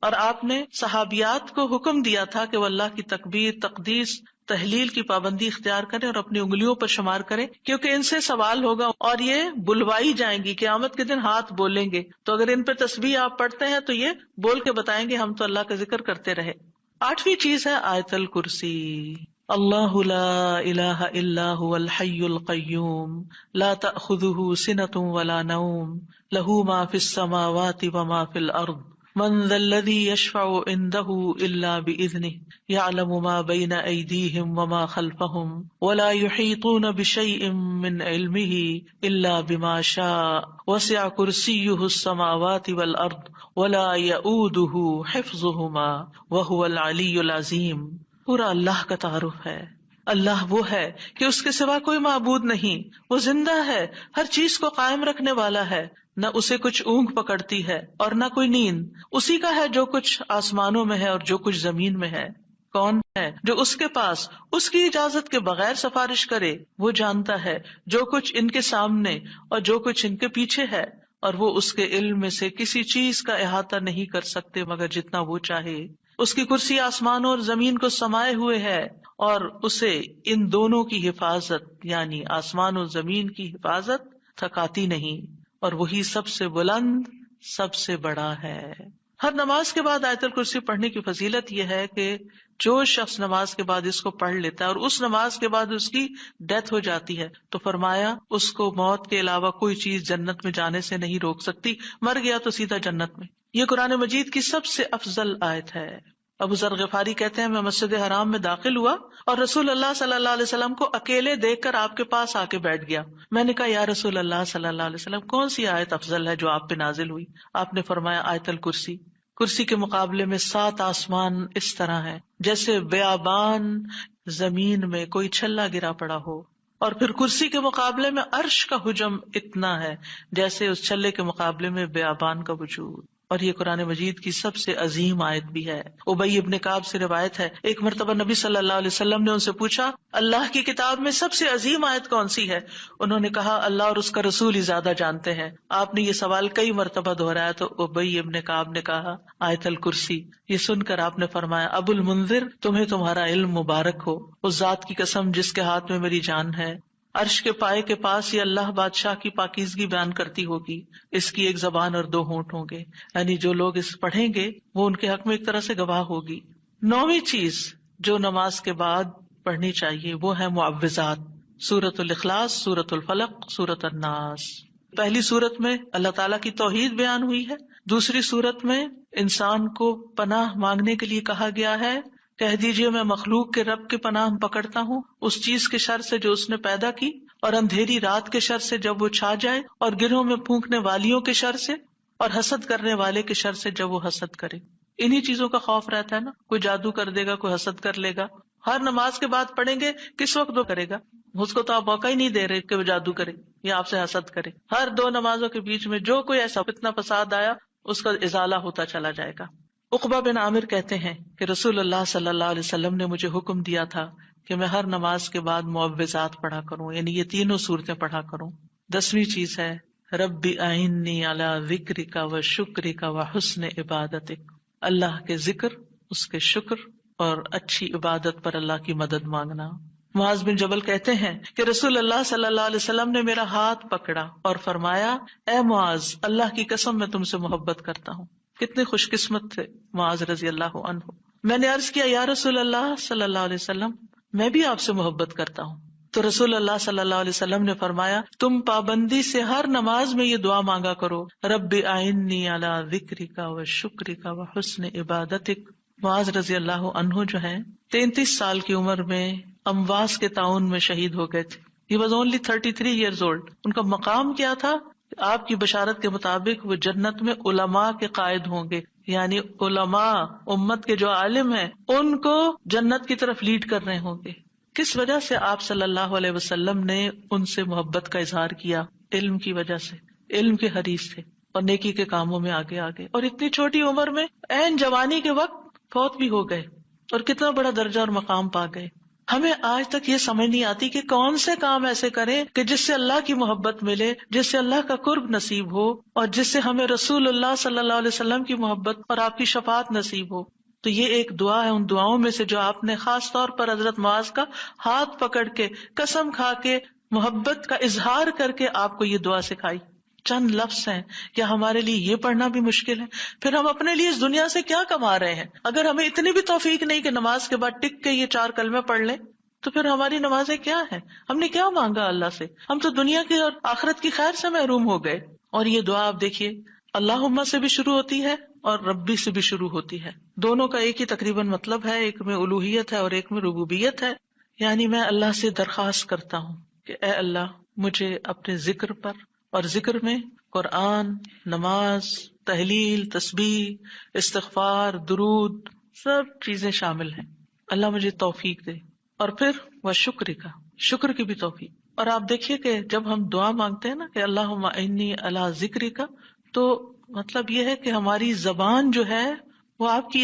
اور آپ نے صحابیات کو حکم دیا تھا کہ وہ اللہ کی تکبیر، تقدیس، تحلیل کی پابندی اختیار کریں اور اپنی انگلیوں پر شمار کریں، کیونکہ ان سے سوال ہوگا اور یہ بلوائی جائیں گی، قیامت کے دن ہاتھ بولیں گے، تو اگر ان پہ تسبیح آپ پڑھتے ہیں تو یہ بول کے بتائیں گے ہم تو اللہ کا ذکر کرتے رہے۔ 8ویں چیز ہے آیت الکرسی۔ اللہ لا الہ الا هو الحی القیوم لا تأخذہ سنۃ ولا نوم لہ ما فی السماوات وما فی الارض من ذا الذی یشفع عنده الا بإذنہ یعلم ما بین ایدیہم وما خلفہم ولا یحیطون بشیء من علمہ الا بما شاء وسع کرسیہ السماوات والارض ولا یؤودہ حفظہما وہو العلی العظیم۔ پورا اللہ کا تعارف ہے۔ اللہ وہ ہے کہ اس کے سوا کوئی معبود نہیں، وہ زندہ ہے، ہر چیز کو قائم رکھنے والا ہے، نہ اسے کچھ اونگ پکڑتی ہے اور نہ کوئی نیند، اسی کا ہے جو کچھ آسمانوں میں ہے اور جو کچھ زمین میں ہے۔ کون ہے جو اس کے پاس اس کی اجازت کے بغیر سفارش کرے؟ وہ جانتا ہے جو کچھ ان کے سامنے اور جو کچھ ان کے پیچھے ہے، اور وہ اس کے علم میں سے کسی چیز کا احاطہ نہیں کر سکتے مگر جتنا وہ چاہے۔ اس کی کرسی آسمانوں اور زمین کو سمائے ہوئے ہے، اور اسے ان دونوں کی حفاظت یعنی آسمان اور زمین کی حفاظت تھکاتی نہیں، اور وہی سب سے بلند، سب سے بڑا ہے۔ ہر نماز کے بعد آیت الکرسی پڑھنے کی فضیلت یہ ہے کہ جو شخص نماز کے بعد اس کو پڑھ لیتا ہے اور اس نماز کے بعد اس کی ڈیتھ ہو جاتی ہے تو فرمایا اس کو موت کے علاوہ کوئی چیز جنت میں جانے سے نہیں روک سکتی، مر گیا تو سیدھا جنت میں۔ یہ قرآن مجید کی سب سے افضل آیت ہے۔ ابو ذر غفاری کہتے ہیں میں مسجد حرام میں داخل ہوا اور رسول اللہ صلی اللہ علیہ وسلم کو اکیلے دیکھ کر آپ کے پاس آ کے بیٹھ گیا۔ میں نے کہا یا رسول اللہ صلی اللہ علیہ وسلم کون سی آیت افضل ہے جو آپ پہ نازل ہوئی؟ آپ نے فرمایا آیت الکرسی۔ کرسی کے مقابلے میں 7 آسمان اس طرح ہے جیسے بیابان زمین میں کوئی چھلا گرا پڑا ہو، اور پھر کرسی کے مقابلے میں عرش کا حجم اتنا ہے جیسے اس چھلے کے مقابلے میں بیابان کا وجود۔ اور یہ قرآن مجید کی سب سے عظیم آیت بھی ہے۔ ابی ابن کعب سے روایت ہے ایک مرتبہ نبی صلی اللہ علیہ وسلم نے ان سے پوچھا اللہ کی کتاب میں سب سے عظیم آیت کون سی ہے؟ انہوں نے کہا اللہ اور اس کا رسول ہی زیادہ جانتے ہیں۔ آپ نے یہ سوال کئی مرتبہ دہرایا تو ابی ابن کعب نے کہا آیت الکرسی۔ یہ سن کر آپ نے فرمایا ابو المنذر تمہیں تمہارا علم مبارک ہو، اس ذات کی قسم جس کے ہاتھ میں میری جان ہے، عرش کے پائے کے پاس یہ اللہ بادشاہ کی پاکیزگی بیان کرتی ہوگی، اس کی ایک زبان اور 2 ہونٹ ہوں گے، یعنی جو لوگ اس پڑھیں گے وہ ان کے حق میں ایک طرح سے گواہ ہوگی۔ 9ویں چیز جو نماز کے بعد پڑھنی چاہیے وہ ہے معوذات، سورۃ الاخلاص، سورۃ الفلق، سورۃ الناس۔ پہلی سورت میں اللہ تعالیٰ کی توحید بیان ہوئی ہے، دوسری سورت میں انسان کو پناہ مانگنے کے لیے کہا گیا ہے، کہہ دیجئے میں مخلوق کے رب کے پناہ پکڑتا ہوں اس چیز کے شر سے جو اس نے پیدا کی، اور اندھیری رات کے شر سے جب وہ چھا جائے، اور گرہوں میں پھونکنے والیوں کے شر سے، اور حسد کرنے والے کے شر سے جب وہ حسد کرے۔ انہی چیزوں کا خوف رہتا ہے نا، کوئی جادو کر دے گا، کوئی حسد کر لے گا۔ ہر نماز کے بعد پڑھیں گے کس وقت وہ کرے گا؟ اس کو تو آپ موقع ہی نہیں دے رہے کہ وہ جادو کرے یا آپ سے حسد کرے۔ ہر 2 نمازوں کے بیچ میں جو کوئی ایسا فتنہ فساد آیا اس کا ازالہ ہوتا چلا جائے گا۔ عقبہ بن عامر کہتے ہیں کہ رسول اللہ صلی اللہ علیہ وسلم نے مجھے حکم دیا تھا کہ میں ہر نماز کے بعد معوذات پڑھا کروں، یعنی یہ تینوں صورتیں پڑھا کروں۔ 10ویں چیز ہے رب اعنی علی ذکرک و شکرک و حسن عبادتک، اللہ کے ذکر، اس کے شکر اور اچھی عبادت پر اللہ کی مدد مانگنا۔ معاذ بن جبل کہتے ہیں کہ رسول اللہ صلی اللہ علیہ وسلم نے میرا ہاتھ پکڑا اور فرمایا اے معاذ اللہ کی قسم میں تم سے محبت کرتا ہوں۔ کتنے خوش قسمت تھے معاذ رضی اللہ عنہ۔ میں نے عرض کیا یا رسول اللہ صلی اللہ علیہ وسلم میں بھی آپ سے محبت کرتا ہوں، تو رسول اللہ صلی اللہ علیہ وسلم نے فرمایا تم پابندی سے ہر نماز میں یہ دعا مانگا کرو رب اعنی علی ذکرک و شکرک و حسن عبادتک۔ معاذ رضی اللہ عنہ جو ہیں 33 سال کی عمر میں امواس کے طاعون میں شہید ہو گئے تھے۔ He was only 33 years old۔ ان کا مقام کیا تھا؟ آپ کی بشارت کے مطابق وہ جنت میں علماء کے قائد ہوں گے، یعنی علماء امت کے جو عالم ہیں ان کو جنت کی طرف لیڈ کر رہے ہوں گے۔ کس وجہ سے آپ صلی اللہ علیہ وسلم نے ان سے محبت کا اظہار کیا؟ علم کی وجہ سے، علم کے حریص تھے اور نیکی کے کاموں میں آگے آگے، اور اتنی چھوٹی عمر میں عین جوانی کے وقت فوت بھی ہو گئے، اور کتنا بڑا درجہ اور مقام پا گئے۔ ہمیں آج تک یہ سمجھ نہیں آتی کہ کون سے کام ایسے کریں کہ جس سے اللہ کی محبت ملے، جس سے اللہ کا قرب نصیب ہو، اور جس سے ہمیں رسول اللہ صلی اللہ علیہ وسلم کی محبت اور آپ کی شفاعت نصیب ہو۔ تو یہ ایک دعا ہے ان دعاؤں میں سے جو آپ نے خاص طور پر حضرت معاذ کا ہاتھ پکڑ کے قسم کھا کے محبت کا اظہار کر کے آپ کو یہ دعا سکھائی۔ چند لفظ ہیں، کیا ہمارے لیے یہ پڑھنا بھی مشکل ہے؟ پھر ہم اپنے لیے اس دنیا سے کیا کما رہے ہیں؟ اگر ہمیں اتنی بھی توفیق نہیں کہ نماز کے بعد ٹک کے یہ 4 کلمے پڑھ لیں تو پھر ہماری نمازیں کیا ہیں؟ ہم نے کیا مانگا اللہ سے؟ ہم تو دنیا کی اور آخرت کی خیر سے محروم ہو گئے۔ اور یہ دعا آپ دیکھیے اللہم سے بھی شروع ہوتی ہے اور ربی سے بھی شروع ہوتی ہے، دونوں کا ایک ہی تقریباً مطلب ہے، ایک میں الوہیت ہے اور ایک میں ربوبیت ہے۔ یعنی میں اللہ سے درخواست کرتا ہوں کہ اے اللہ مجھے اپنے ذکر پر، اور ذکر میں قرآن، نماز، تحلیل، تسبیح، استغفار، درود، سب چیزیں شامل ہیں، اللہ مجھے توفیق دے۔ اور پھر وہ شکر کی بھی توفیق۔ اور آپ دیکھیے کہ جب ہم دعا مانگتے ہیں نا کہ اللہم انی علی ذکرک، تو مطلب یہ ہے کہ ہماری زبان جو ہے وہ آپ کی